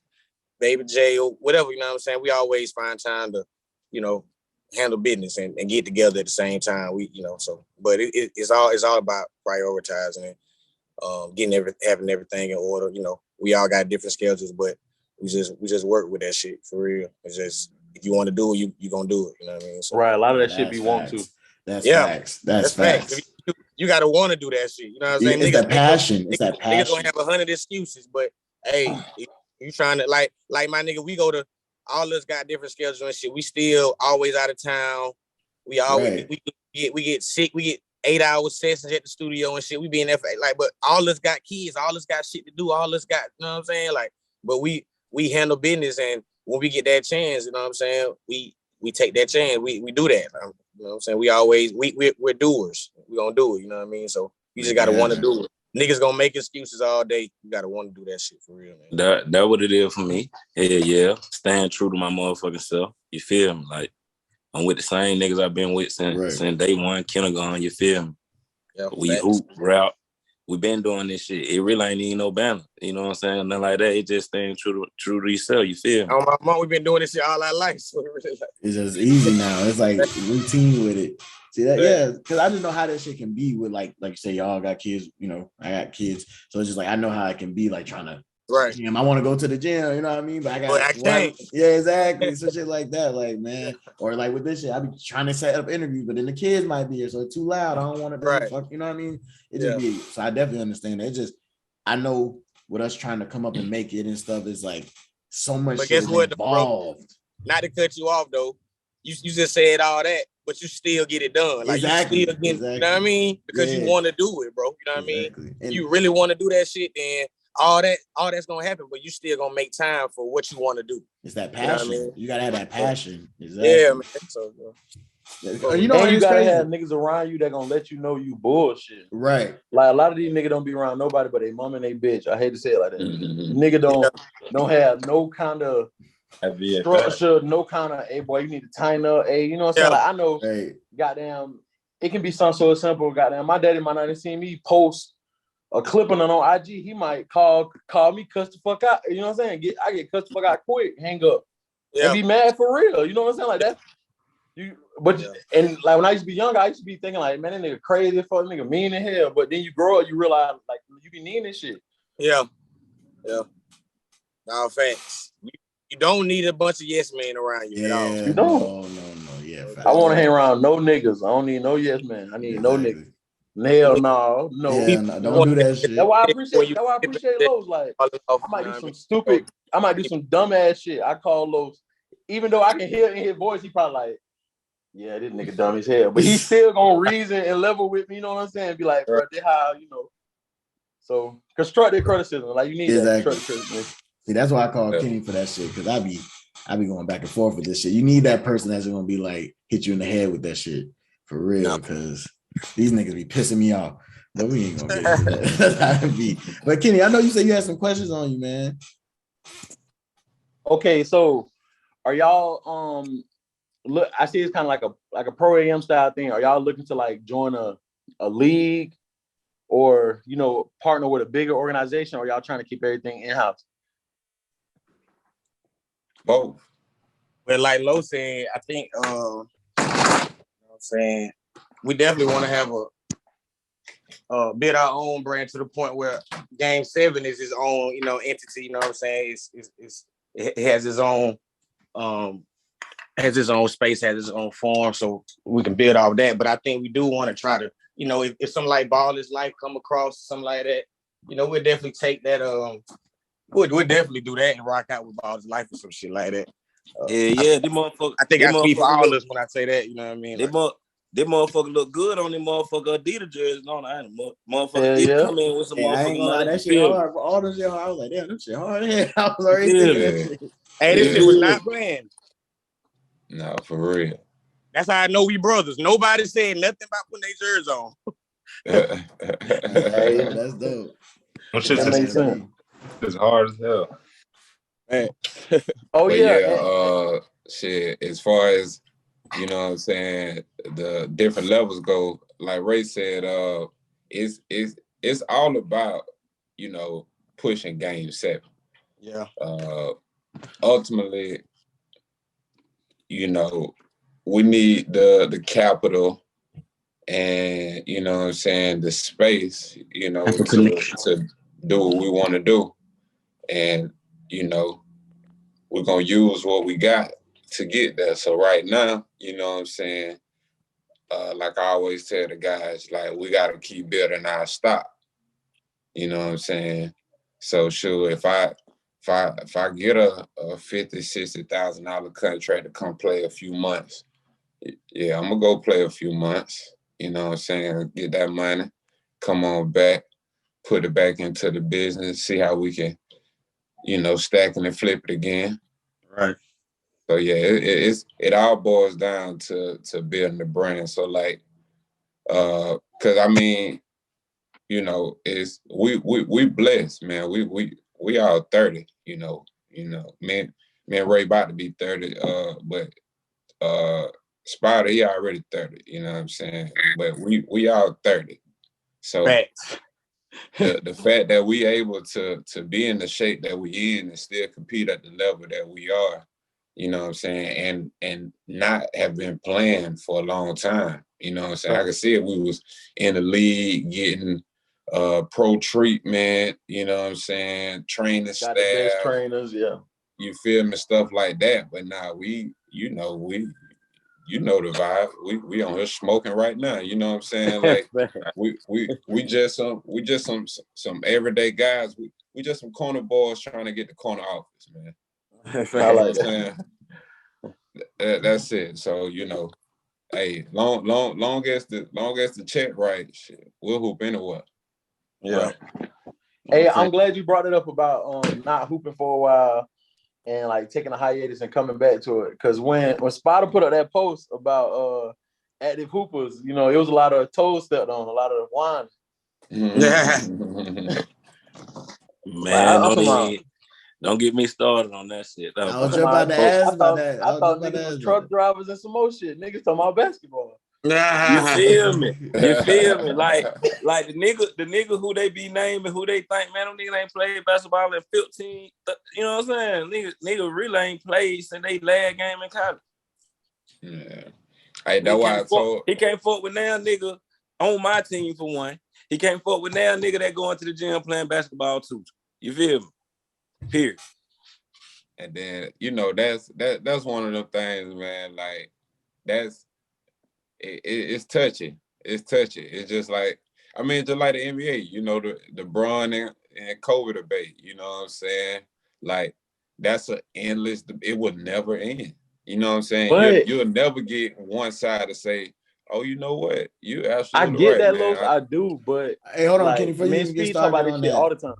Baby J or whatever, you know what I'm saying, we always find time to, you know, handle business and get together at the same time. We, you know, so but it's all about prioritizing it. Having everything in order. You know, we all got different schedules, but we just work with that shit for real. It's just if you want to do it, you gonna do it. You know what I mean? So, right. A lot of that shit be want to. That's facts. That's facts. You gotta want to do that shit. You know what I'm saying? It's that passion. It's that passion. Niggas gonna have 100 excuses, but hey, you trying to like my nigga. We go to all us got different schedules and shit. We still always out of town. We always we get sick. We get 8-hour sessions at the studio and shit. We be in there for, like, but all us got kids, all us got shit to do, all us got, you know what I'm saying? Like, but we handle business, and when we get that chance, you know what I'm saying? We take that chance. We do that. You know what I'm saying? We're doers. We gonna do it, you know what I mean? So you just gotta want to do it. Niggas gonna make excuses all day. You gotta want to do that shit for real, man. That what it is for me. Yeah. Staying true to my motherfucking self. You feel me? Like, I'm with the same niggas I've been with since day one, kindergarten, you feel me? Yeah, we hoop, rap. We been doing this shit. It really ain't even no balance. You know what I'm saying? Nothing like that. It just staying true to yourself, you feel me? On my mom, we've been doing this shit all our life. So it's just easy now. It's like routine with it. See that? Because I just know how that shit can be with like you say, y'all got kids, you know, I got kids. So it's just like I know how it can be like trying to gym. I want to go to the gym, you know what I mean? But I can't. Yeah, exactly. So shit like that, like, man. Or like with this shit, I be trying to set up interviews, but then the kids might be here, so it's too loud. I don't want to fuck, you know what I mean? It just be, so I definitely understand that. It just, I know with us trying to come up and make it and stuff is like so much but shit guess what, involved. Bro? Not to cut you off though. You just said all that, but you still get it done. Like you still get, you know what I mean? Because you want to do it, bro. You know what I mean? And you really want to do that shit, then all that's gonna happen, but you still gonna make time for what you want to do. It's that passion. You know what I mean? You gotta have that passion. Exactly. Yeah, man. So, you know, you gotta have niggas around you that gonna let you know you bullshit. Right. Like a lot of these niggas don't be around nobody but they mom and they bitch. I hate to say it like that. Nigga don't have no kind of structure, no kind of, hey boy, you need to tighten up. Hey, you know what I'm saying? Like I know, goddamn, it can be something so simple. Goddamn, my daddy might not have seen me post a clipping on IG. He might call me, cuss the fuck out. You know what I'm saying? I get cussed the fuck out quick, hang up, and be mad for real. You know what I'm saying? Like that. And like when I used to be younger, I used to be thinking like, man, that nigga crazy, fuck nigga mean in hell. But then you grow up, you realize like you be needing this shit. Yeah. No, facts. You don't need a bunch of yes men around you at all. You don't. No. Yeah, facts. I want to hang around no niggas. I don't need no yes man. I need no niggas. Hell no. Yeah, don't do that shit. That's why I appreciate Lowe's. Like I might do some stupid. I might do some dumbass shit. I call Lowe's, even though I can hear in his voice, he probably like, yeah, this nigga dumb as hell. But he's still gonna reason and level with me. You know what I'm saying? Be like, bro, this how So constructive criticism, like you need that criticism. See, that's why I call Kenny for that shit, because I be going back and forth with this shit. You need that person that's gonna be like hit you in the head with that shit for real, because these niggas be pissing me off. But we ain't gonna get into that. That's how it be. But Kenny, I know you said you had some questions on you, man. Okay, so are y'all look? I see it's kind of like a pro AM style thing. Are y'all looking to like join a league, or partner with a bigger organization, or y'all trying to keep everything in house? Both. But like Lo said, I think you know what I'm saying, we definitely want to have build our own brand to the point where GAME7 is its own, entity. You know what I'm saying? It has its own space, has its own form, so we can build off that. But I think we do want to try to, if something like Ball is Life come across, something like that, we'll definitely take that. We'll definitely do that and rock out with Ball is Life or some shit like that. Yeah, them motherfuckers. I think I speak for all of us when I say that. You know what I mean? Them motherfuckers look good on them motherfucker Adidas jerseys. No, I ain't motherfucker. Come in with some motherfucker. I ain't gonna lie, that shit hard. For all those shit, I was like, damn, that shit hard. I was already thinking that shit. Hey, this shit was not planned. No, for real. That's how I know we brothers. Nobody said nothing about putting their jerseys on. Hey, that's dope. That makes sense. It's hard as hell. Man. Shit, as far as you know what I'm saying, the different levels go, like Ray said, it's all about, pushing GAME7. Yeah. Ultimately, we need the capital and, what I'm saying, the space, to do what we want to do. And, we're going to use what we got to get there. So right now, you know what I'm saying, like I always tell the guys, like, we got to keep building our stock. You know what I'm saying? So sure, if I get a $50,000-$60,000 contract to come play a few months, yeah, I'm gonna go play a few months. You know what I'm saying? Get that money, come on back, put it back into the business, see how we can, stack and flip it again. Right. So yeah, it all boils down to building the brand. So like, cause I mean, it's we blessed, man. We all 30, me and Ray about to be 30, but Spider, he already 30, you know what I'm saying? But we all 30. So the fact that we able to be in the shape that we in and still compete at the level that we are, you know what I'm saying, and not have been playing for a long time. You know what I'm saying? I can see if we was in the league getting pro treatment, you know what I'm saying, training staff. The best trainers, yeah. You feel me? Stuff like that. But now the vibe. We on here smoking right now. You know what I'm saying? Like we just some everyday guys. We just some corner boys trying to get the corner office, man. I like that. That's it. So hey, long as the check right, shit, we'll hoop anywhere. Yeah. Hey, I'm glad you brought it up about not hooping for a while and like taking a hiatus and coming back to it. Because when Spider put up that post about active hoopers, it was a lot of toes stepped on, a lot of wine. Man, don't get me started on that shit. I was just about to ask about that. I thought niggas was truck drivers and some more shit. Niggas talking about basketball. You feel me? Like the nigga who they be naming, who they think, man, them niggas ain't played basketball in 15. You know what I'm saying? Nigga really ain't played since they last game in college. Yeah. Hey, that's why I told. He can't fuck with now nigga on my team for one. He can't fuck with now nigga that going to the gym playing basketball too. You feel me? Period. And then that's one of them things, man. Like it's touchy. It's touchy. It's just like just like the NBA. The Bron and Kobe debate. You know what I'm saying? Like that's an endless. It would never end. You know what I'm saying? But you'll never get one side to say, "Oh, you know what? You absolutely I get right, that, man." Los. I do, but hey, hold on, like, Kenny, before you even get talk about started this on shit that all the time.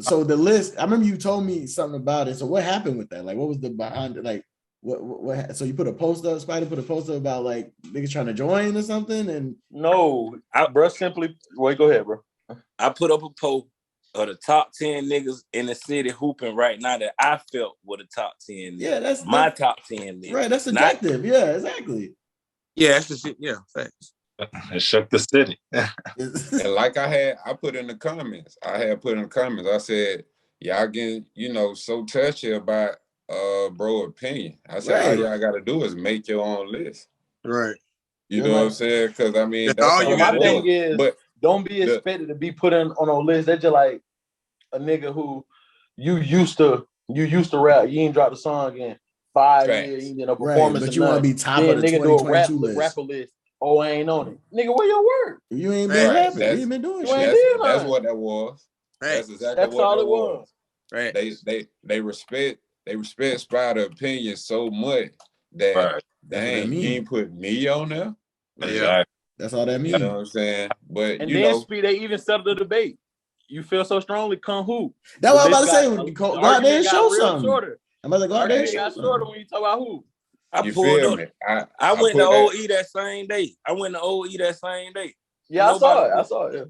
So the list, I remember you told me something about it. So what happened with that? Like, what was the behind it? Like, what? So you put a post up, Spider put a post up about like niggas trying to join or something? And no, bro, simply wait. Go ahead, bro. I put up a post of the top 10 niggas in the city hooping right now that I felt were the top 10 niggas. Yeah, that's my top 10 niggas. Right, that's subjective. Yeah, exactly. Yeah, that's the shit. Yeah, facts. It shook the city. And like I put in the comments. I said, y'all getting, so touchy about bro opinion. I said, all y'all gotta do is make your own list. Right. You know what I'm saying? Because that's all you my gotta thing do. is, but don't be expected to be put on a list. That's just like a nigga who you used to rap. You ain't dropped a song in 5 years, you did a performance. But you want to be top then of the nigga do a rapper list. Oh, I ain't on it. Nigga, where your work? You ain't been rapping. You ain't been doing shit. That's what that was. Right. That's exactly what all that it was. Right. They respect Spider opinion so much that dang, you ain't put me on there. Exactly. That's all that means. You know what I'm saying? But and then Speed, they even settled the debate. You feel so strongly, come hoop. That's what I'm about to say. Go out there and show something. Shorter. I'm about to go out there and show got something. shorter when you talk about hoop. I pulled up. I went to OE that same day. Yeah, I saw it.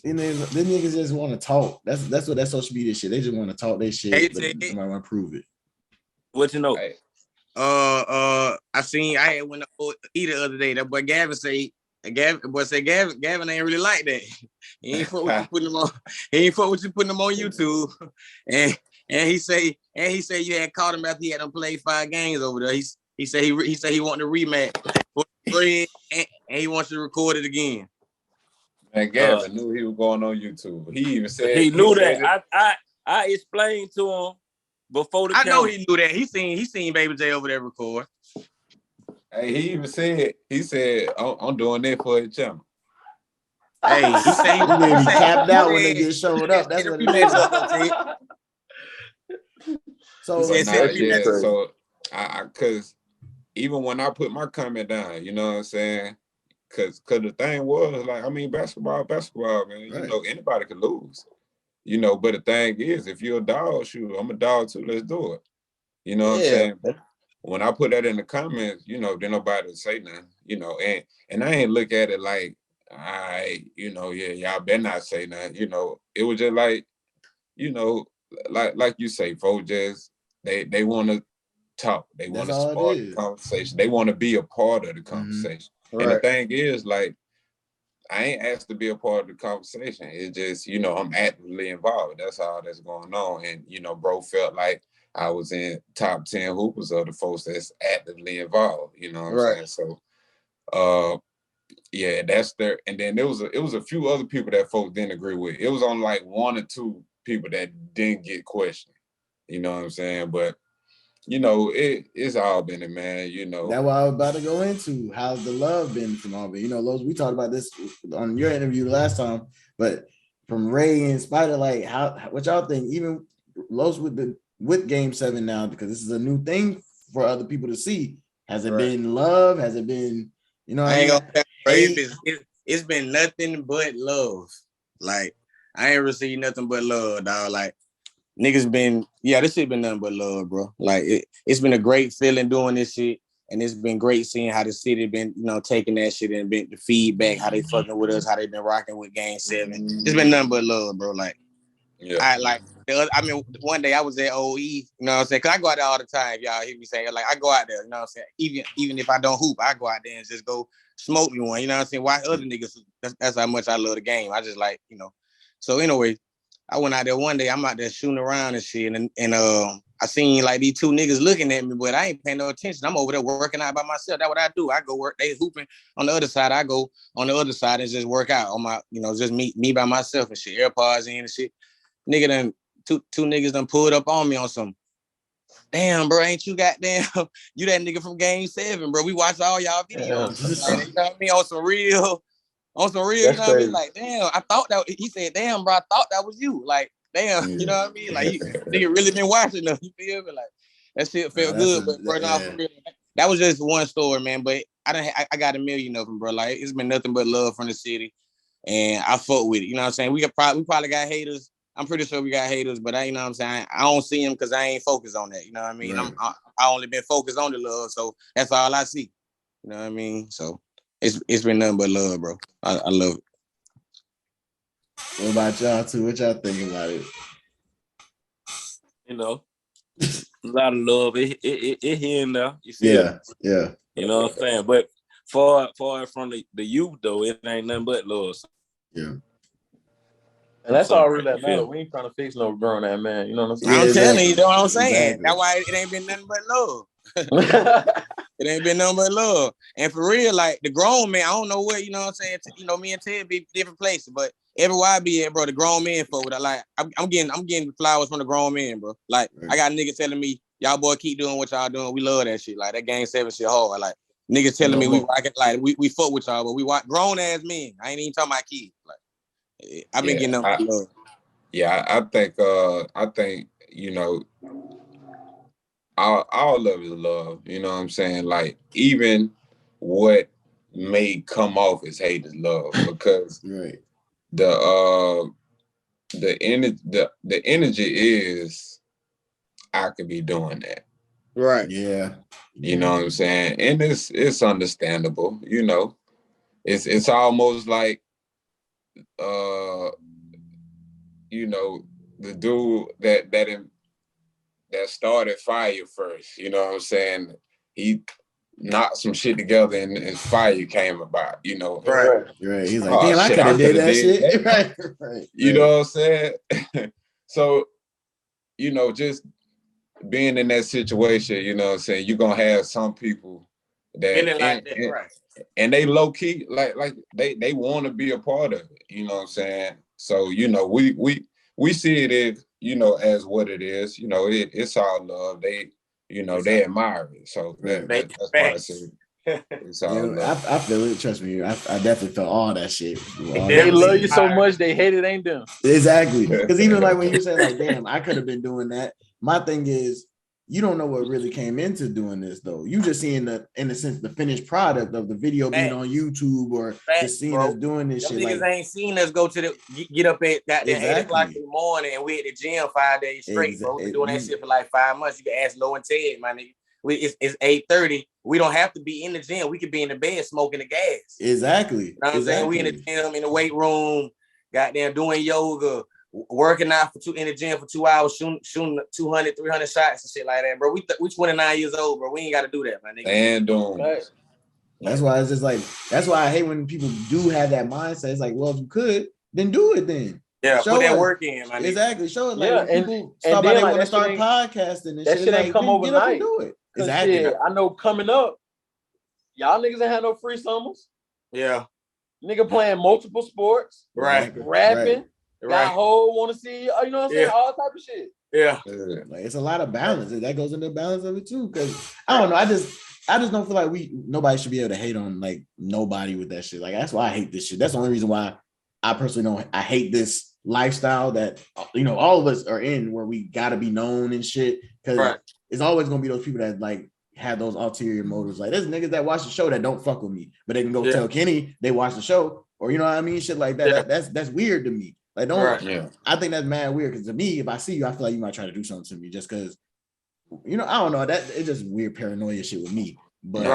Them niggas just want to talk. That's what that social media shit. They just want to talk their shit, but somebody want to prove it. What you know? I had went to OE the other day. That boy Gavin said Gavin ain't really like that. He ain't fuck with you putting them on. He ain't fuck with you putting them on YouTube. And he say you had caught him after he had them played 5 games over there. He said he wanted to rematch for free and he wants to record it again. And Gavin knew he was going on YouTube. He even said he knew that. I explained to him before the camera. I know he knew that. He seen Baby J over there record. Hey, he said, I'm doing that for his channel. Hey, he said he be tapped out when they get showed up. That's what it is. So because even when I put my comment down, you know what I'm saying? Because the thing was like, basketball, man. Right. Anybody can lose. But the thing is, if you're a dog, shoot, I'm a dog too. Let's do it. You know what I'm saying? When I put that in the comments, then nobody say nothing. And I ain't look at it like, y'all better not say nothing. It was just like, like you say, folks just they want to talk. They want to spark the conversation. They want to be a part of the conversation. Right. And the thing is, like, I ain't asked to be a part of the conversation. It's just, I'm actively involved. That's all that's going on. And, bro felt like I was in top 10 hoopers of the folks that's actively involved. You know what I'm saying? So, yeah, that's there. And then it was a few other people that folks didn't agree with. It was on like 1 or 2 people that didn't get questioned. You know what I'm saying? But it's all been it, man. That's what I was about to go into. How's the love been from all of it? Los, we talked about this on your interview last time, but from Ray and Spider, like what y'all think? Even Los with Game 7 now, because this is a new thing for other people to see. Has it been love? Has it been, it's been nothing but love. Like, I ain't received nothing but love, dog. Like, niggas been, this shit been nothing but love, bro. Like, it's been a great feeling doing this shit, and it's been great seeing how the city been, taking that shit and been the feedback, how they fucking with us, how they been rocking with Game 7. It's been nothing but love, bro. Like, one day I was at OE, you know what I'm saying? Because I go out there all the time, y'all hear me saying, like, I go out there, you know what I'm saying? Even if I don't hoop, I go out there and just go smoke me one, you know what I'm saying? Why other niggas, that's how much I love the game. I just like, So anyway, I went out there one day. I'm out there shooting around and shit, and I seen like these two niggas looking at me, but I ain't paying no attention. I'm over there working out by myself. That's what I do. I go work. They hooping on the other side. I go on the other side and just work out on my, just me by myself and shit. AirPods in and shit. Nigga done two niggas done pulled up on me on some. Damn, bro, ain't you goddamn? You that nigga from GAME7, bro. We watch all y'all videos. Like, you know what I mean? On some real, you know what I mean? Like, damn, I thought that. He said, damn, bro, I thought that was you. Like, damn, you know what I mean? Like, nigga really been watching them. You feel me? Like, that shit felt good. But bro, for real, that was just one story, man. But I got a million of them, bro. Like, it's been nothing but love from the city, and I fuck with it. You know what I'm saying? We probably got haters. I'm pretty sure we got haters, but you know what I'm saying? I don't see them because I ain't focused on that. You know what I mean? Right. I only been focused on the love, so that's all I see. You know what I mean? So it's been nothing but love, bro. I love it. What about y'all too? What y'all think about it? You know, a lot of love. It here and there. You see yeah. You know what I'm saying? But far from the youth though, it ain't nothing but love. Yeah. And that's all really that matter. We ain't trying to fix no grown ass man. You know what I'm saying? I'm telling you, you know what I'm saying? Exactly. That's why it ain't been nothing but love. It ain't been nothing but love. And for real, like the grown man, I don't know what, you know what I'm saying? Me and Ted be different places, but everywhere I be at, bro, the grown men folk, like I'm getting flowers from the grown men, bro. Like I got niggas telling me, y'all boy keep doing what y'all doing. We love that shit. Like that GAME7 shit hard. Like niggas telling me we rock it, like we fuck with y'all, but we want grown ass men. I ain't even talking about kids. Like I've been getting them love. Yeah, I think, you know, all love is love. You know what I'm saying? Like even what may come off as hate is love because the energy is I could be doing that. Right. Yeah. You know what I'm saying? And it's understandable, you know. It's almost like you know, the dude that started fire first, you know what I'm saying? He knocked some shit together and fire came about, you know. Right. He's like, damn, I could have did that shit. Right. You know what I'm saying? So, you know, just being in that situation, you know what I'm saying, you're gonna have some people that and they low key like they want to be a part of it, you know what I'm saying? So, you know, we see it as, you know, as what it is, you know, it's all love. They, you know, they admire it. So that's why I say it's all love. I feel it, trust me. I definitely felt all that shit. They love you so much, they hate it, ain't them. Exactly. Because even like when you say like, damn, I could have been doing that. My thing is, you don't know what really came into doing this though. You just seeing in a sense the finished product of the video being on YouTube or just seeing us doing this shit. Niggas ain't seen us go to get up at goddamn 8 o'clock in the morning and we at the gym 5 days straight, bro. We've been doing that shit for like 5 months. You can ask Low and Ted, my nigga. It's 8:30. We don't have to be in the gym. We could be in the bed smoking the gas. Exactly. You know what I'm saying? We in the gym, in the weight room, goddamn doing yoga, working out in the gym for 2 hours, shooting 200, 300 shots and shit like that, bro. We 29 years old, bro. We ain't got to do that, my nigga. And doing that's why it's just like, that's why I hate when people do have that mindset. It's like, well, if you could, then do it then. Yeah, show put that work in, my nigga. Exactly. Show it. Like people start by they want to start podcasting and that shit ain't come overnight. Get up and do it. Exactly. Shit, I know coming up, y'all niggas ain't had no free summers. Yeah. Nigga playing multiple sports. Right. Rapping. Got whole want to see, you know what I'm saying? All type of shit. Yeah. Like it's a lot of balance. That goes into the balance of it too. Cause I don't know. I just don't feel like nobody should be able to hate on like nobody with that shit. Like that's why I hate this shit. That's the only reason why I personally I hate this lifestyle that, you know, all of us are in where we gotta be known and shit. Cause it's always gonna be those people that like have those ulterior motives. Like there's niggas that watch the show that don't fuck with me, but they can go tell Kenny they watch the show, or you know what I mean? Shit like that. That's weird to me. Like I think that's mad weird because to me, if I see you, I feel like you might try to do something to me just because, you know, I don't know, that it's just weird paranoia shit with me. But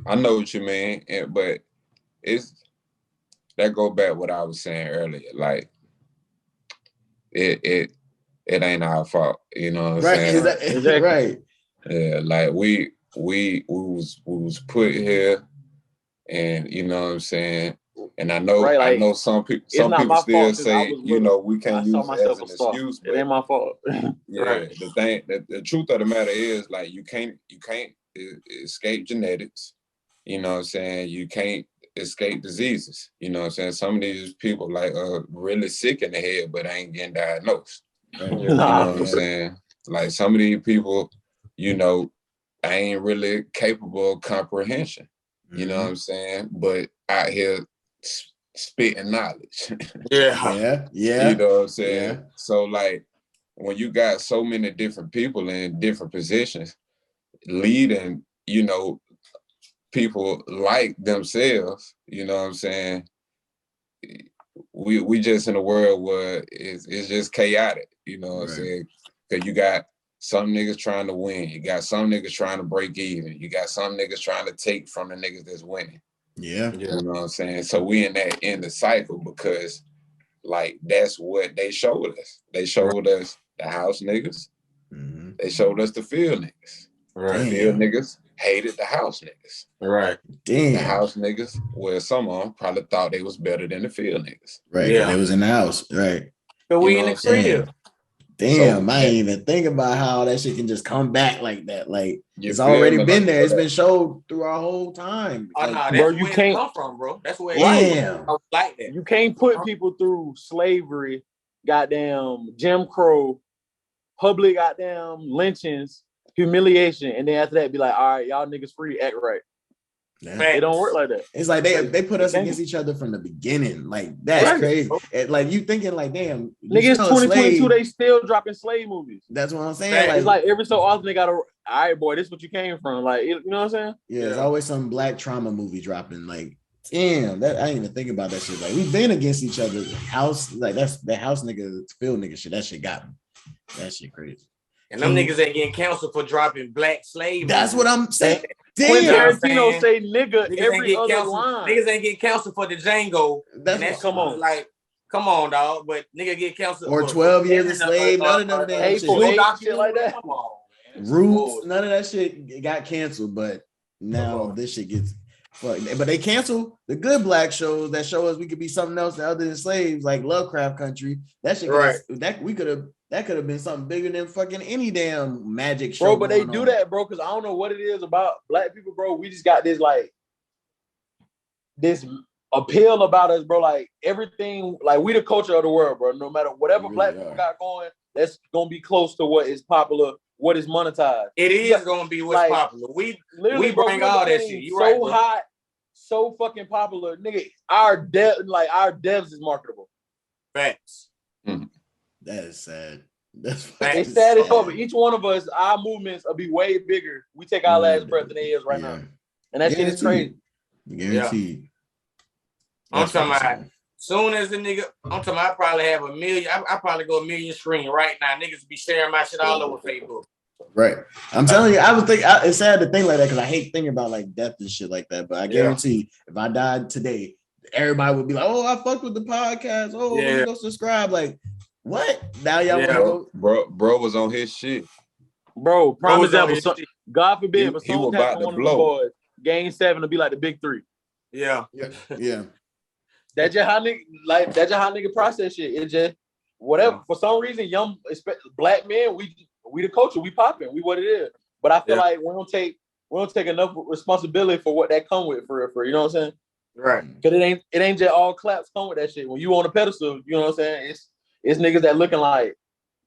I know what you mean, but it's that go back what I was saying earlier. Like it ain't our fault, you know what I'm saying? Exactly. Right. Yeah, like we was put here, and you know what I'm saying, And I know, right, like, I know some people still say, you know, we can't use it as an excuse. But it ain't my fault. Yeah, right. The truth of the matter is, like, you can't escape genetics. You know what I'm saying? You can't escape diseases. You know what I'm saying? Some of these people like really sick in the head, but ain't getting diagnosed. Right? You know what I'm saying? Like some of these people, you know, ain't really capable of comprehension. You know what I'm saying? But out here spitting knowledge. Yeah. You know what I'm saying? Yeah. So like when you got so many different people in different positions leading, you know, people like themselves, you know what I'm saying? We just in a world where it's just chaotic, you know what I'm saying? Because you got some niggas trying to win, you got some niggas trying to break even, you got some niggas trying to take from the niggas that's winning. Yeah. You know what I'm saying? So we in the cycle because like that's what they showed us. They showed us the house niggas. Mm-hmm. They showed us the field niggas. Right. The field niggas hated the house niggas. Right. Damn. The house niggas, well, some of them probably thought they was better than the field niggas. Right. Yeah. They was in the house. Right. So we in the crib. Damn, so, I ain't even think about how that shit can just come back like that. Like it's already been there. It's been showed through our whole time. Oh, like, no, that's where it come from, bro. That's where it like that. You can't put people through slavery, goddamn Jim Crow, public goddamn lynchings, humiliation, and then after that be like, all right, y'all niggas free, act right. Yeah. It don't work like that. It's like they put us against each other from the beginning. Like that's crazy. Like you thinking like, damn, niggas 2022, they still dropping slave movies. That's what I'm saying. Like, it's like every so often they gotta, all right, boy, this is what you came from. Like, you know what I'm saying? Yeah, there's always some black trauma movie dropping. Like, damn, that I didn't even think about that shit. Like we've been against each other. House, like that's the house nigga, field nigga shit. That shit got me. That shit crazy. And them niggas ain't getting canceled for dropping black slaves. That's what I'm saying. Quentin Tarantino say nigga every other line. Niggas ain't get canceled for the Django. That's come on, like, come on, dog. But nigga get canceled or 12 years a slave. None of them damn shit like that. Come on, man. Roots. None of that shit got canceled. But now this shit gets fucked. But they cancel the good black shows that show us we could be something else other than slaves, like Lovecraft Country. That shit, that could have been something bigger than fucking any damn magic show. Bro, but they do that, bro, because I don't know what it is about black people, bro. We just got this, like, this appeal about us, bro. Like, everything, like, we the culture of the world, bro. No matter whatever black people got going, that's going to be close to what is popular, what is monetized. It is going to be what's popular. We bring all that shit. You so right, hot, so fucking popular. Nigga, our devs is marketable. Facts. Mm-hmm. That is sad. It's sad as fuck, but each one of us, our movements will be way bigger. We take our last breath than they is right now. And that shit is crazy. Guaranteed. I'm talking about soon as the nigga, I'm talking about I probably have 1 million. I probably go 1 million screen right now. Niggas be sharing my shit all over Facebook. Right. I'm telling you, I would think it's sad to think like that because I hate thinking about like death and shit like that. But I guarantee if I died today, everybody would be like, oh, I fucked with the podcast. Oh, let's go subscribe. Like, what? Now y'all want to go? Bro was on his shit. Bro, prime example. God forbid, but someone had one of the boys. GAME7 will be like the big three. Yeah. That's just how nigga process shit. It just whatever. For some reason, young black men, we the culture, we popping, we what it is. But I feel like we don't take enough responsibility for what that come with for you know what I'm saying? Right. Because it ain't just all claps come with that shit. When you on a pedestal, you know what I'm saying? It's niggas that looking like,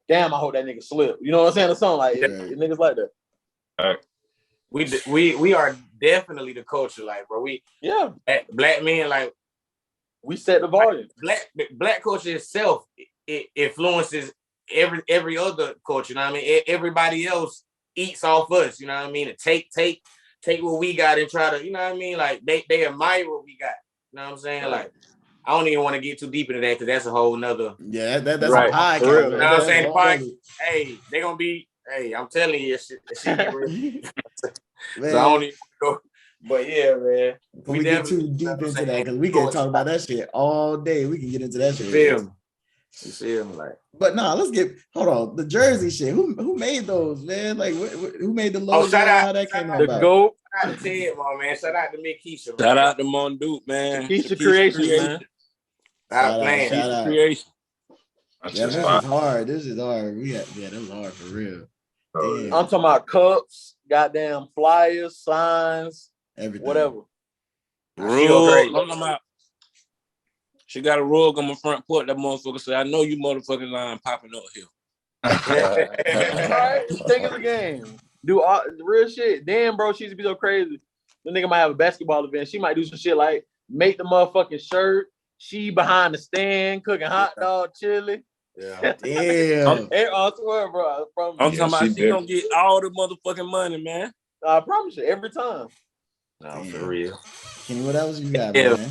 damn, I hope that nigga slip. You know what I'm saying? Or something like it niggas like that. All right. We are definitely the culture, like, bro. Black men, like, we set the volume. Black culture itself, it influences every other culture. You know what I mean? Everybody else eats off us. You know what I mean? To take what we got and try to, you know what I mean? Like they admire what we got. You know what I'm saying? Like, I don't even want to get too deep into that because that's a whole nother. Yeah, that's a podcast. You know what I'm saying? Hey, they gonna be. Hey, I'm telling you, shit get real. So I don't even go. But yeah, man. We get too deep into that because we can talk about that shit all day. We can get into that shit. You feel me? Like. But no, hold on. The jersey shit. Who made those, man? Like, who made the logo? Shout out how that came out? The GOAT. out to Ted, man. Shout out to me, Keisha. Shout out to Mon Duke, man. Keisha Creation, man. Shout out. Creation. Yeah, this is hard. This is hard. That was hard for real. Damn. I'm talking about cups, goddamn flyers, signs, everything, whatever. Rug. She got a rug on my front porch. That motherfucker said, "I know you motherfucking lying popping up here." All right, take it again. Do all the real shit. Damn, bro, she used to be so crazy. The nigga might have a basketball event. She might do some shit like make the motherfucking shirt. She behind the stand cooking hot dog chili. Yeah, damn. I swear, bro. I'm talking about she gonna get all the motherfucking money, man. I promise you, every time. No, for real. Kenny, what else you got, man?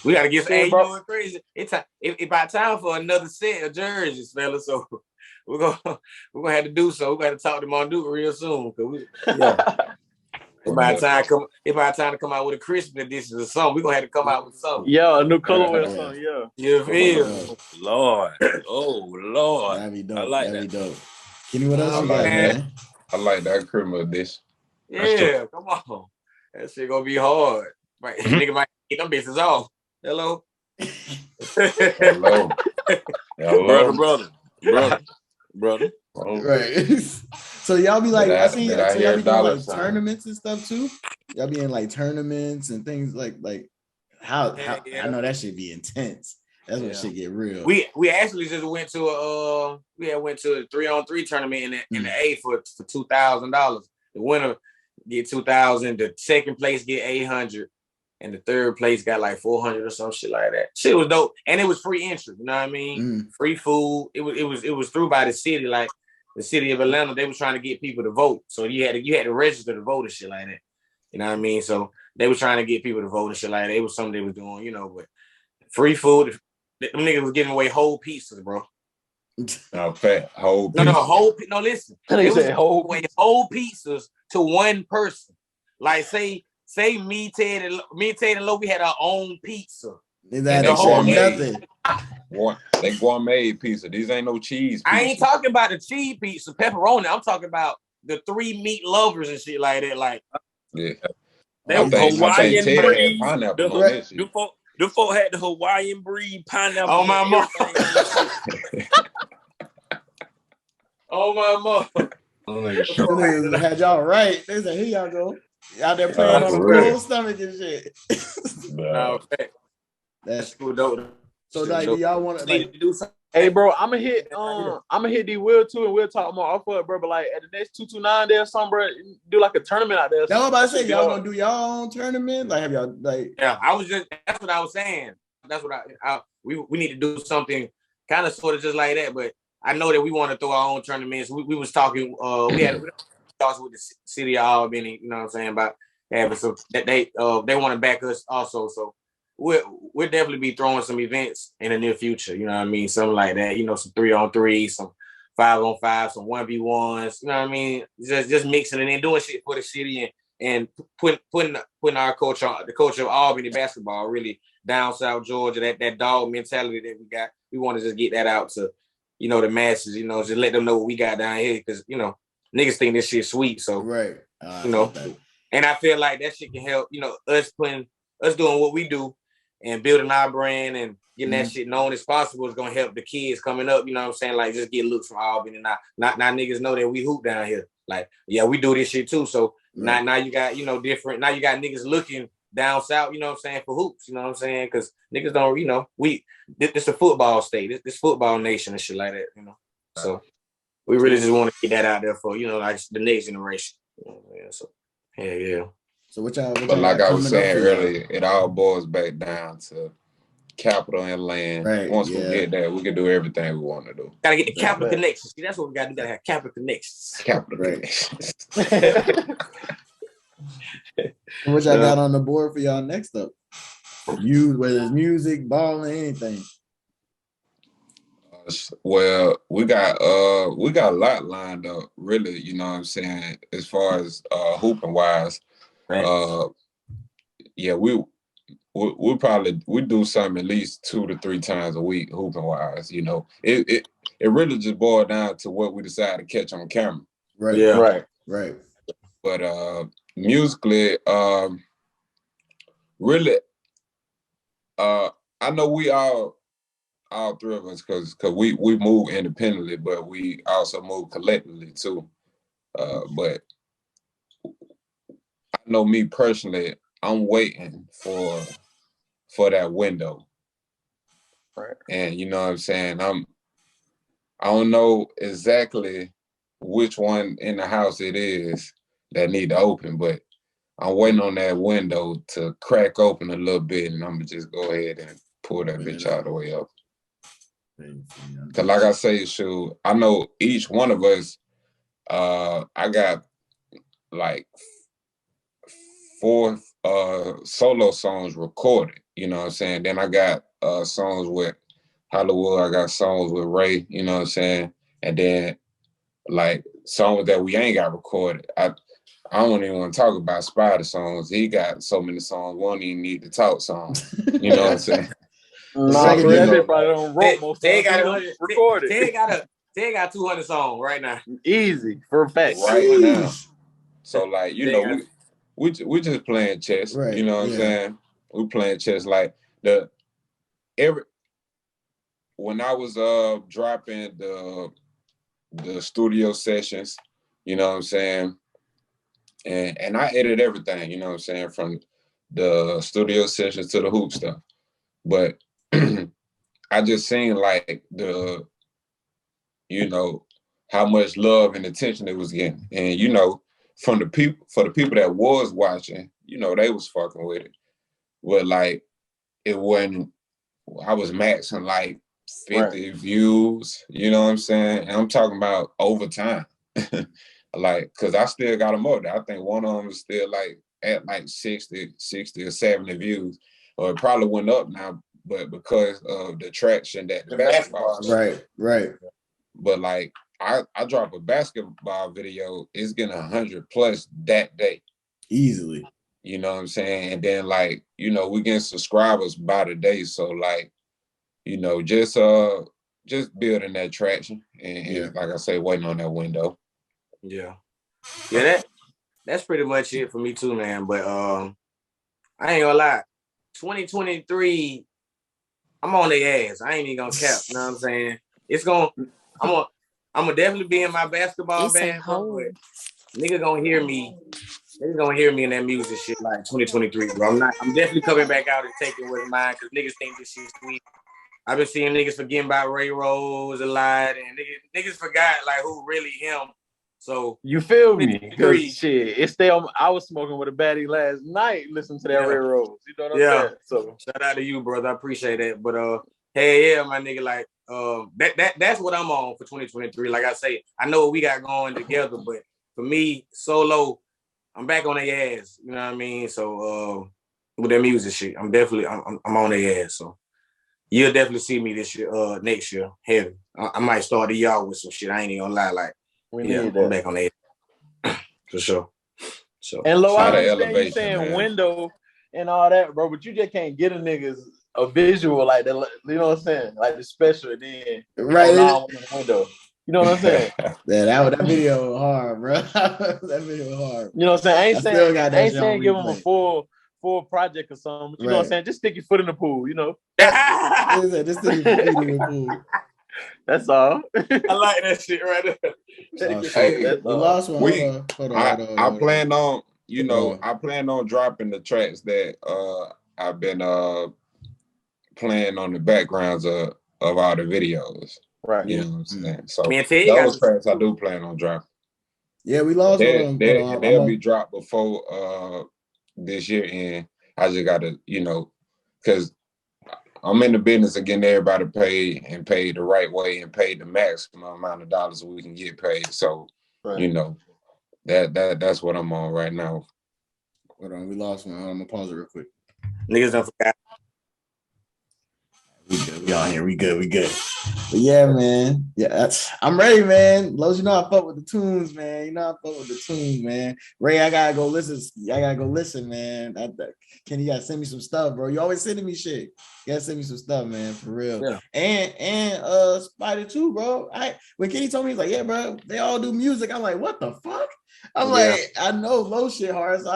We gotta get some. Hey, you know what's crazy? It's about time for another set of jerseys, fellas. So we're gonna have to do so. We got to talk to Monduke real soon. It's about time to come out with a Christmas edition or something. We're gonna have to come out with something. Yeah, a new colorway or something. Yeah. You feel? Lord. Oh Lord. That'd be dope. I like That'd that. be dope. Kenny, what else you got, man? I like that Christmas edition. Yeah, come on. That shit gonna be hard. Right. Nigga might get them bitches off. Hello. Hello. Brother. Right. So y'all be like, y'all be doing like sign? tournaments and stuff too. Y'all be in like tournaments and things like how I know that should be intense. That's when shit get real. We actually just went to a 3-on-3 tournament in the A for $2,000. The winner get $2,000. The second place get $800. And the third place got like $400 or some shit like that. Shit was dope, and it was free entry. You know what I mean? Free food. It was through by the city, like the city of Atlanta. They was trying to get people to vote, so you had to register to vote and shit like that. You know what I mean? So they was trying to get people to vote and shit like that. It was something they was doing, you know. But free food. Them niggas was giving away whole pizzas, bro. Whole pizza. No, listen. They was giving away whole pizzas to one person. Like say me, Ted, and Lo, we had our own pizza. That nothing. They gourmet pizza. These ain't no cheese pizza. I ain't talking about the cheese pizza, pepperoni. I'm talking about the 3 meat lovers and shit like that. Like, yeah. That Hawaiian breed. Pineapple on this shit. The folk had the Hawaiian breed pineapple. Oh my mom. Oh my mom. Had y'all right. They said, here y'all go. Y'all there playing on a full stomach and shit. That's cool, dope. So like, do y'all want to do something? Hey, bro, I'm gonna hit D Will too, and we'll talk more off of it, bro. But like at the next 229 there, or something, bro, do like a tournament out there. That's what I'm about to say. Y'all gonna do y'all own tournament? Like, have y'all like? Yeah, that's what I was saying. That's what we need to do something kind of sort of just like that. But I know that we want to throw our own tournaments. We was talking. We had talks with the city of Albany. You know what I'm saying, about having some that they want to back us also. So we'll definitely be throwing some events in the near future. You know what I mean, something like that. You know, some 3-on-3, some 5-on-5, some 1v1s. You know what I mean, just mixing it and doing shit for the city and putting our culture, the culture of Albany basketball, really down South Georgia. That dog mentality that we got. We want to just get that out to, you know, the masses. You know, just let them know what we got down here, because you know niggas think this shit sweet. So right, you know, and I feel like that shit can help. You know, us doing what we do and building our brand and getting that shit known as possible is gonna help the kids coming up. You know what I'm saying? Like, just get looks from Albany, and not niggas know that we hoop down here. Like, yeah, we do this shit too. So now you got, you know, different. Now you got niggas looking down south, you know what I'm saying, for hoops. You know what I'm saying? Because niggas don't, you know, this a football state, this football nation and shit like that. You know, so we really just want to get that out there for, you know, like the next generation. You know, yeah, so yeah. So what y'all? But like I was saying earlier, it all boils back down to capital and land. Right, Once we get that, we can do everything we want to do. Gotta get the capital connections. See, that's what we gotta do. Gotta have capital connections. Capital connections. What y'all got on the board for y'all next up? You, whether it's music, balling, anything. Well, we got a lot lined up, really, you know what I'm saying, as far as hooping wise. Yeah, we do something at least 2 to 3 times a week hooping wise. You know, it really just boiled down to what we decide to catch on camera. Right. Yeah. Right. But musically, really, I know we all three of us, because we move independently, but we also move collectively too. But I know me personally, I'm waiting for that window. Right. And you know what I'm saying? I don't know exactly which one in the house it is that need to open, but I'm waiting on that window to crack open a little bit, and I'm gonna just go ahead and pull that bitch all the way up. Cause like I say, shoot, I know each one of us, I got like 4 solo songs recorded, you know what I'm saying? Then I got songs with Hollywood, I got songs with Ray, you know what I'm saying? And then like songs that we ain't got recorded. I don't even want to talk about Spider songs. He got so many songs, we don't even need to talk songs. You know what I'm saying? Nah, bro, that bitch probably don't wrote most they of it. Recorded. They got 200 songs right now. Easy, for a fact. Right now. So like, you know, we just playing chess. Right. You know what I'm saying? We playing chess. Like when I was dropping the studio sessions, you know what I'm saying? And I edit everything, you know what I'm saying, from the studio sessions to the hoop stuff. But I just seen like how much love and attention it was getting. And for the people that was watching, they was fucking with it. But like it wasn't, I was maxing like 50 views, you know what I'm saying? And I'm talking about over time. Like, cause I still got them up there. I think one of them is still like at like 60 or 70 views. Or it probably went up now, but because of the traction that the basketball. Right. But like I drop a basketball video, it's getting 100+ that day. Easily. You know what I'm saying? And then like, we getting subscribers by the day. So like, just building that traction and like I say, waiting on that window. Yeah, that's pretty much it for me too, man. But I ain't gonna lie, 2023, I'm on their ass. I ain't even gonna cap. You know what I'm saying? I'm gonna definitely be in my basketball band, bro, but nigga gonna hear me. Niggas gonna hear me in that music shit like 2023, bro. I'm definitely coming back out and taking what's mine because niggas think this shit's sweet. I've been seeing niggas forgetting about Ray Rose a lot, and niggas forgot like who really him. So you feel me? Because shit, it's still. I was smoking with a baddie last night. Listen to that Ray Rose. You know what I'm saying? So shout out to you, brother. I appreciate that. But hey, yeah, my nigga, like that's what I'm on for 2023. Like I say, I know what we got going together, but for me, solo, I'm back on their ass. You know what I mean? So with that music shit, I'm on their ass. So you'll definitely see me this year, next year, heavy. I might start the year with some shit. I ain't even gonna lie, like. We need that. I'm back on that for sure. So and Lo, I understand you saying window and all that, bro, but you just can't get a niggas a visual like that. You know what I'm saying? Like the special, then right window. You know what I'm saying? that video hard, bro. That video hard. You know what I'm saying? I ain't saying give them a full project or something. But you know what I'm saying? Just stick your foot in the pool. You know. Just stick your feet in the pool. That's all. I like that shit right there. Hey, the last one. Hold on. I plan on, I plan on dropping the tracks that I've been playing on the backgrounds of all the videos. Right. You know what I'm saying? So man, those tracks I do plan on dropping. Yeah, we lost one. They'll be dropped before this year, and I just gotta, because I'm in the business of getting everybody paid the right way and paid the maximum amount of dollars we can get paid. So, that's what I'm on right now. Hold on, we lost one. I'm gonna pause it real quick. Niggas don't forget. We good. We on here. We good. But yeah, man. Yeah, I'm ready, man. Los, you know I fuck with the tunes, man. You know I fuck with the tunes, man. Ray, I gotta go listen, man. Kenny, you gotta send me some stuff, bro. You always sending me shit. You gotta send me some stuff, man, for real. Yeah. And Spider too, bro. When Kenny told me, he's like, yeah, bro, they all do music. I'm like, what the fuck? I'm like, I know low shit hard, so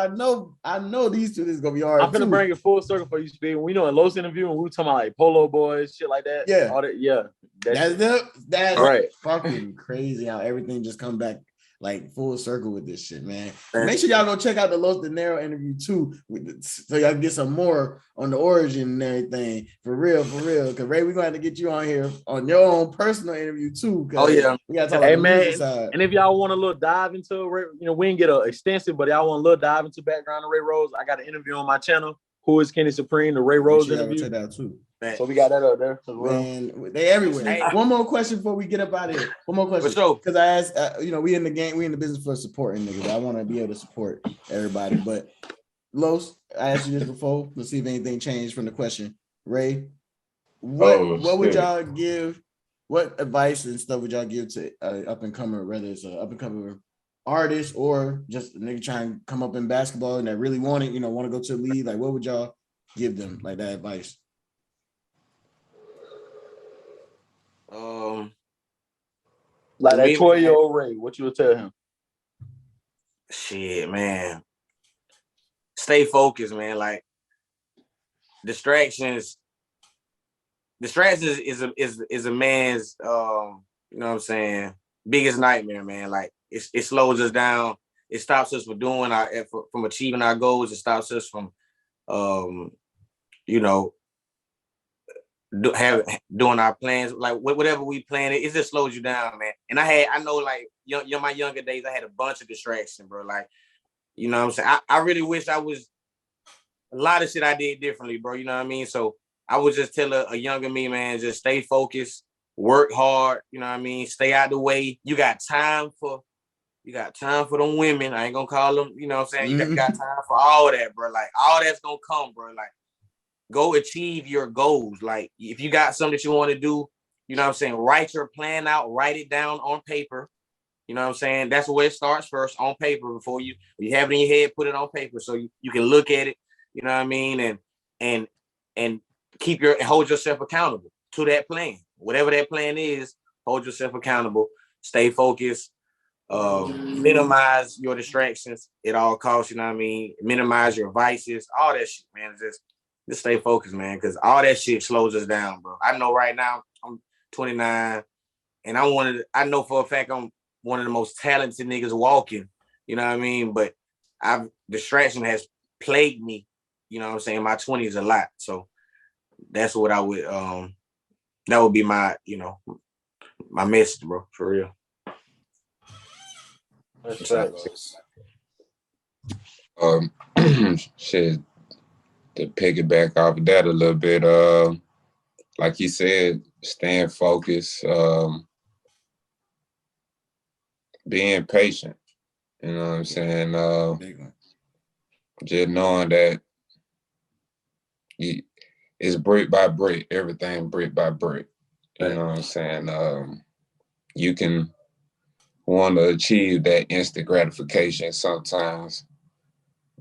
I know these two is gonna be hard. I'm gonna bring it full circle for you, Speed. We know in Lowe's interview, and we were talking about like Polo Boys, shit like that. Yeah, all that. Yeah, that's right. Fucking crazy how everything just come back like full circle with this shit, man. Make sure y'all go check out the Los De Niro interview too, so y'all get some more on the origin and everything. For real. Because Ray, we're gonna have to get you on here on your own personal interview too. Oh yeah, we gotta talk about the music side. And if y'all want a little dive into Ray, we didn't get an extensive, but y'all want a little dive into background of Ray Rose, I got an interview on my channel. Who is Kenny Supreme? The Ray Rose interview. Check that out too. Man. So we got that up there. Man, they everywhere. Hey. One more question before we get up out of here. One more question. Because I asked, we in the game, we in the business for supporting niggas. I want to be able to support everybody. But Los, I asked you this before. Let's see if anything changed from the question. Ray, what would y'all give? What advice and stuff would y'all give to up and comer, whether it's an up and comer artist or just a nigga trying to come up in basketball and that really want to go to the league? Like, what would y'all give them, like, that advice? Like that 12-year-old Ray, what you would tell him? Shit, man. Stay focused, man. Like, distractions is a man's you know what I'm saying, biggest nightmare, man. Like, it slows us down. It stops us from doing from achieving our goals. It stops us from doing our plans, like whatever we plan, it just slows you down, man. And I know, like, my younger days, I had a bunch of distractions, bro. Like, you know what I'm saying? I really wish I was a lot of shit I did differently, bro. You know what I mean? So I would just tell a younger me, man, just stay focused, work hard. You know what I mean? Stay out the way. You got time for them women. I ain't gonna call them. You know what I'm saying? You got time for all that, bro. Like, all that's gonna come, bro. Like, go achieve your goals. Like, if you got something that you want to do, you know what I'm saying, write your plan out, write it down on paper. You know what I'm saying? That's where it starts first, on paper. Before you have it in your head, put it on paper so you can look at it. You know what I mean? And hold yourself accountable to that plan. Whatever that plan is, hold yourself accountable. Stay focused. Minimize your distractions at all costs. You know what I mean? Minimize your vices. All that shit, man. Just stay focused, man, because all that shit slows us down, bro. I know right now I'm 29, and I know for a fact I'm one of the most talented niggas walking. You know what I mean? But distraction has plagued me, you know what I'm saying, in my 20s a lot. So that's what I would that would be my, my message, bro, for real. That's right. Shit. To piggyback off of that a little bit, like you said, staying focused, being patient. You know what I'm saying? Just knowing that it's brick by brick, everything brick by brick. You know what I'm saying? You can want to achieve that instant gratification sometimes,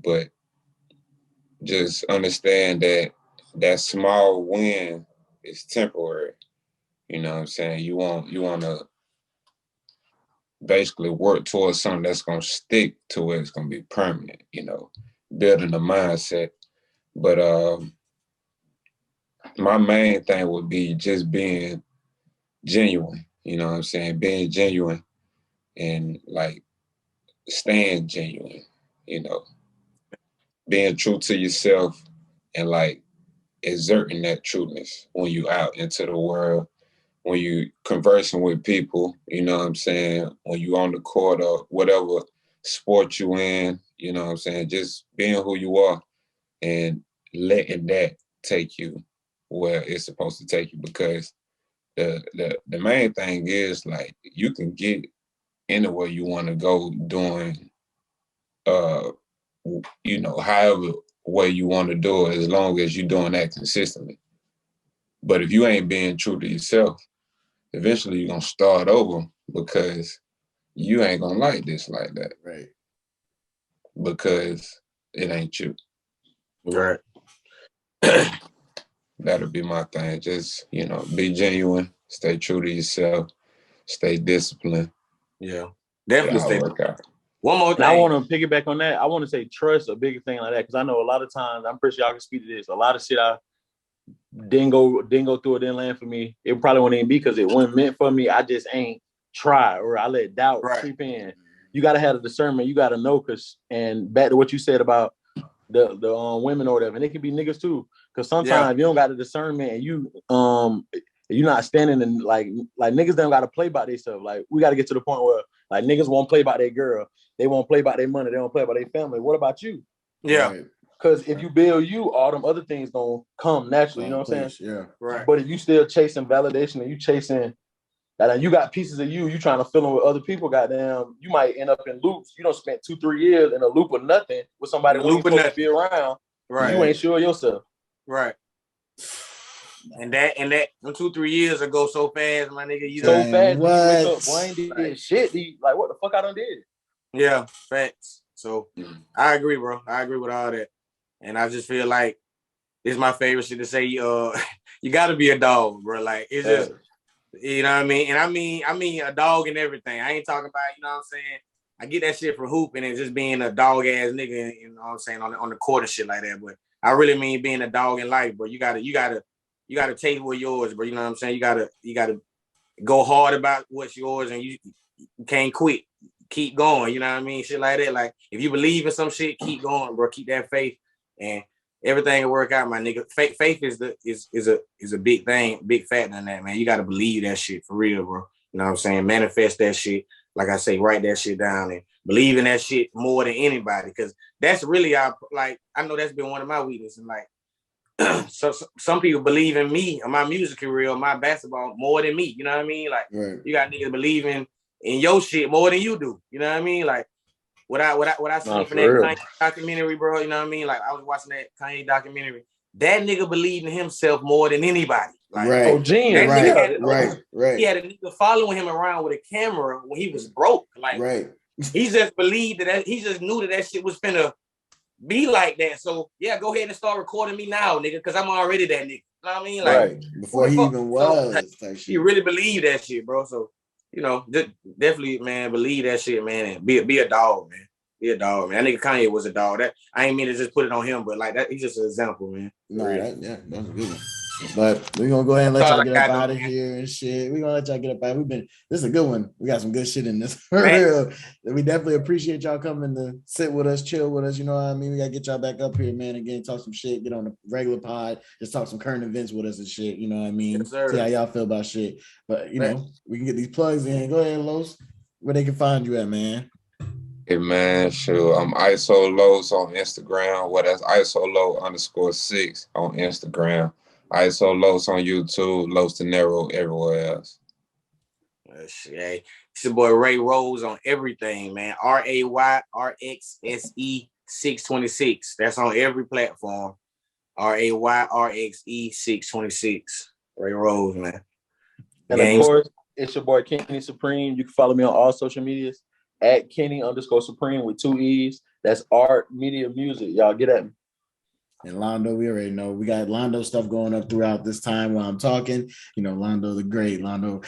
but just understand that small win is temporary. You know what I'm saying? You want to basically work towards something that's going to stick to where it's going to be permanent, building the mindset. But my main thing would be just being genuine, you know what I'm saying? Being genuine and, like, staying genuine, being true to yourself and, like, exerting that trueness when you out into the world, when you conversing with people, you know what I'm saying, when you on the court or whatever sport you in, you know what I'm saying, just being who you are and letting that take you where it's supposed to take you, because the main thing is, like, you can get anywhere you want to go doing however way you want to do it, as long as you're doing that consistently. But if you ain't being true to yourself, eventually you're gonna start over because you ain't gonna like this like that. Right. Because it ain't you. Right. That'll be my thing. Just, be genuine, stay true to yourself, stay disciplined. Yeah. Definitely stay. Work out. One more thing. I want to piggyback on that. I want to say trust a big thing like that, because I know a lot of times, I'm pretty sure y'all can speak to this. A lot of shit I didn't go through, it didn't land for me. It probably wouldn't even be because it wasn't meant for me. I just ain't try, or I let doubt creep in. You gotta have the discernment. You gotta know, and back to what you said about the women or whatever, and it can be niggas too. Because sometimes you don't got the discernment, and you're not standing and like niggas don't gotta play by themselves. Like we gotta get to the point where like niggas won't play by their girl, they won't play by their money, they don't play by their family. What about you? Yeah. Right. Because if you build you, all them other things gonna come naturally. You know what I'm saying? Yeah. Right. But if you still chasing validation and you chasing that, you got pieces of you trying to fill them with other people, goddamn, you might end up in loops. You don't spend 2-3 years in a loop of nothing with somebody who ain't supposed to be around. Right. You ain't sure yourself. Right. And that 2-3 years ago so fast, my nigga. You so fast. What? You wake up, boy, I ain't did shit. Like, what the fuck I done did? Yeah, facts. So I agree, bro. I agree with all that. And I just feel like it's my favorite shit to say, you gotta be a dog, bro. Like it's just, you know what I mean? And I mean a dog and everything. I ain't talking about, you know what I'm saying? I get that shit from hooping and just being a dog ass nigga, you know what I'm saying, on the court and shit like that. But I really mean being a dog in life, bro. You gotta take what's yours, bro. You know what I'm saying? You gotta go hard about what's yours, and you can't quit. Keep going, you know what I mean? Shit like that. Like if you believe in some shit, keep going, bro. Keep that faith, and everything will work out, my nigga. Faith is a big thing, big factor in that, man. You gotta believe that shit for real, bro. You know what I'm saying? Manifest that shit. Like I say, write that shit down and believe in that shit more than anybody, because that's really I know that's been one of my weaknesses. Like so some people believe in me or my music career or my basketball more than me. You know what I mean? Like you got niggas believing in your shit more than you do. You know what I mean? Like what I seen from that Kanye documentary, bro. You know what I mean? Like I was watching that Kanye documentary. That nigga believed in himself more than anybody. Like, right. He had a nigga following him around with a camera when he was broke. Like, he just believed that he just knew that shit was finna be like that. So yeah, go ahead and start recording me now, nigga, because I'm already that nigga. You know what I mean? Like before he even was. So, he really believed that shit, bro. So definitely, man, believe that shit, man, and be a dog, man. Be a dog, man. That nigga Kanye was a dog. That I ain't mean to just put it on him, but like that, he's just an example, man. No, that's a good one. But we're gonna go ahead and let y'all get up out of here and shit. We're gonna let y'all get up out. This is a good one. We got some good shit in this for real. We definitely appreciate y'all coming to sit with us, chill with us. You know what I mean? We gotta get y'all back up here, man. Again, talk some shit, get on the regular pod, just talk some current events with us and shit. You know what I mean? Yes, sir. See how y'all feel about shit. But you know, we can get these plugs in. Go ahead, Los. Where they can find you at, man. Hey man, sure. I'm ISO Los on Instagram. Well, that's ISOLO_6 on Instagram. ISO Los on YouTube, Los Dinero everywhere else. Hey, it's your boy Ray Rose on everything, man. RAYRXSE 626. That's on every platform. RAYRXE 626. Ray Rose, man. And of course, it's your boy Kenny Supreme. You can follow me on all social medias at Kenny_Supreme with 2 E's. That's Art Media Music. Y'all get at me. And Londo, we already know we got Londo stuff going up throughout this time while I'm talking. You know, Londo the Great, Londo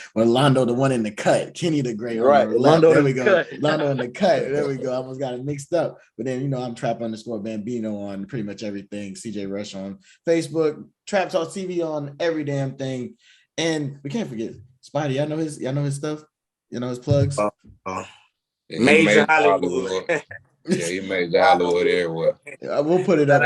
the one in the cut, Kenny the Great. Right, Londo there we go. Cut. Londo in the cut. There we go. I almost got it mixed up. But then, you know, I'm Trap_Bambino on pretty much everything. CJ Rush on Facebook, Trap Talk TV on every damn thing. And we can't forget Spidey. Y'all know his stuff? You know his plugs? Major Hollywood. Yeah, he made the Hollywood everywhere. We'll put it up.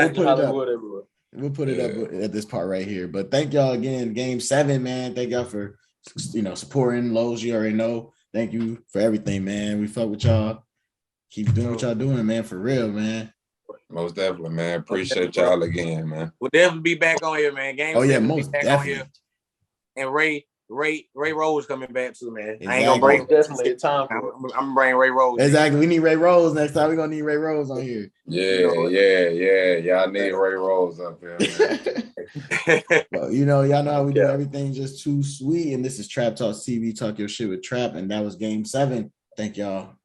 We'll put it up at this part right here. But thank y'all again, Game7, man. Thank y'all for supporting Lowe's. You already know. Thank you for everything, man. We fuck with y'all. Keep doing what y'all doing, man. For real, man. Most definitely, man. Appreciate y'all again, man. We'll definitely be back on here, man. Game7 most back definitely. On here. And Ray Ray Rose coming back too, man. Exactly. I ain't gonna bring definitely time. I'm gonna bring Ray Rose. Exactly. We need Ray Rose next time. We're gonna need Ray Rose on here. Yeah. Y'all need Ray Rose up here. Well, y'all know how we do everything just too sweet. And this is Trap Talk TV. Talk your shit with Trap. And that was Game 7. Thank y'all.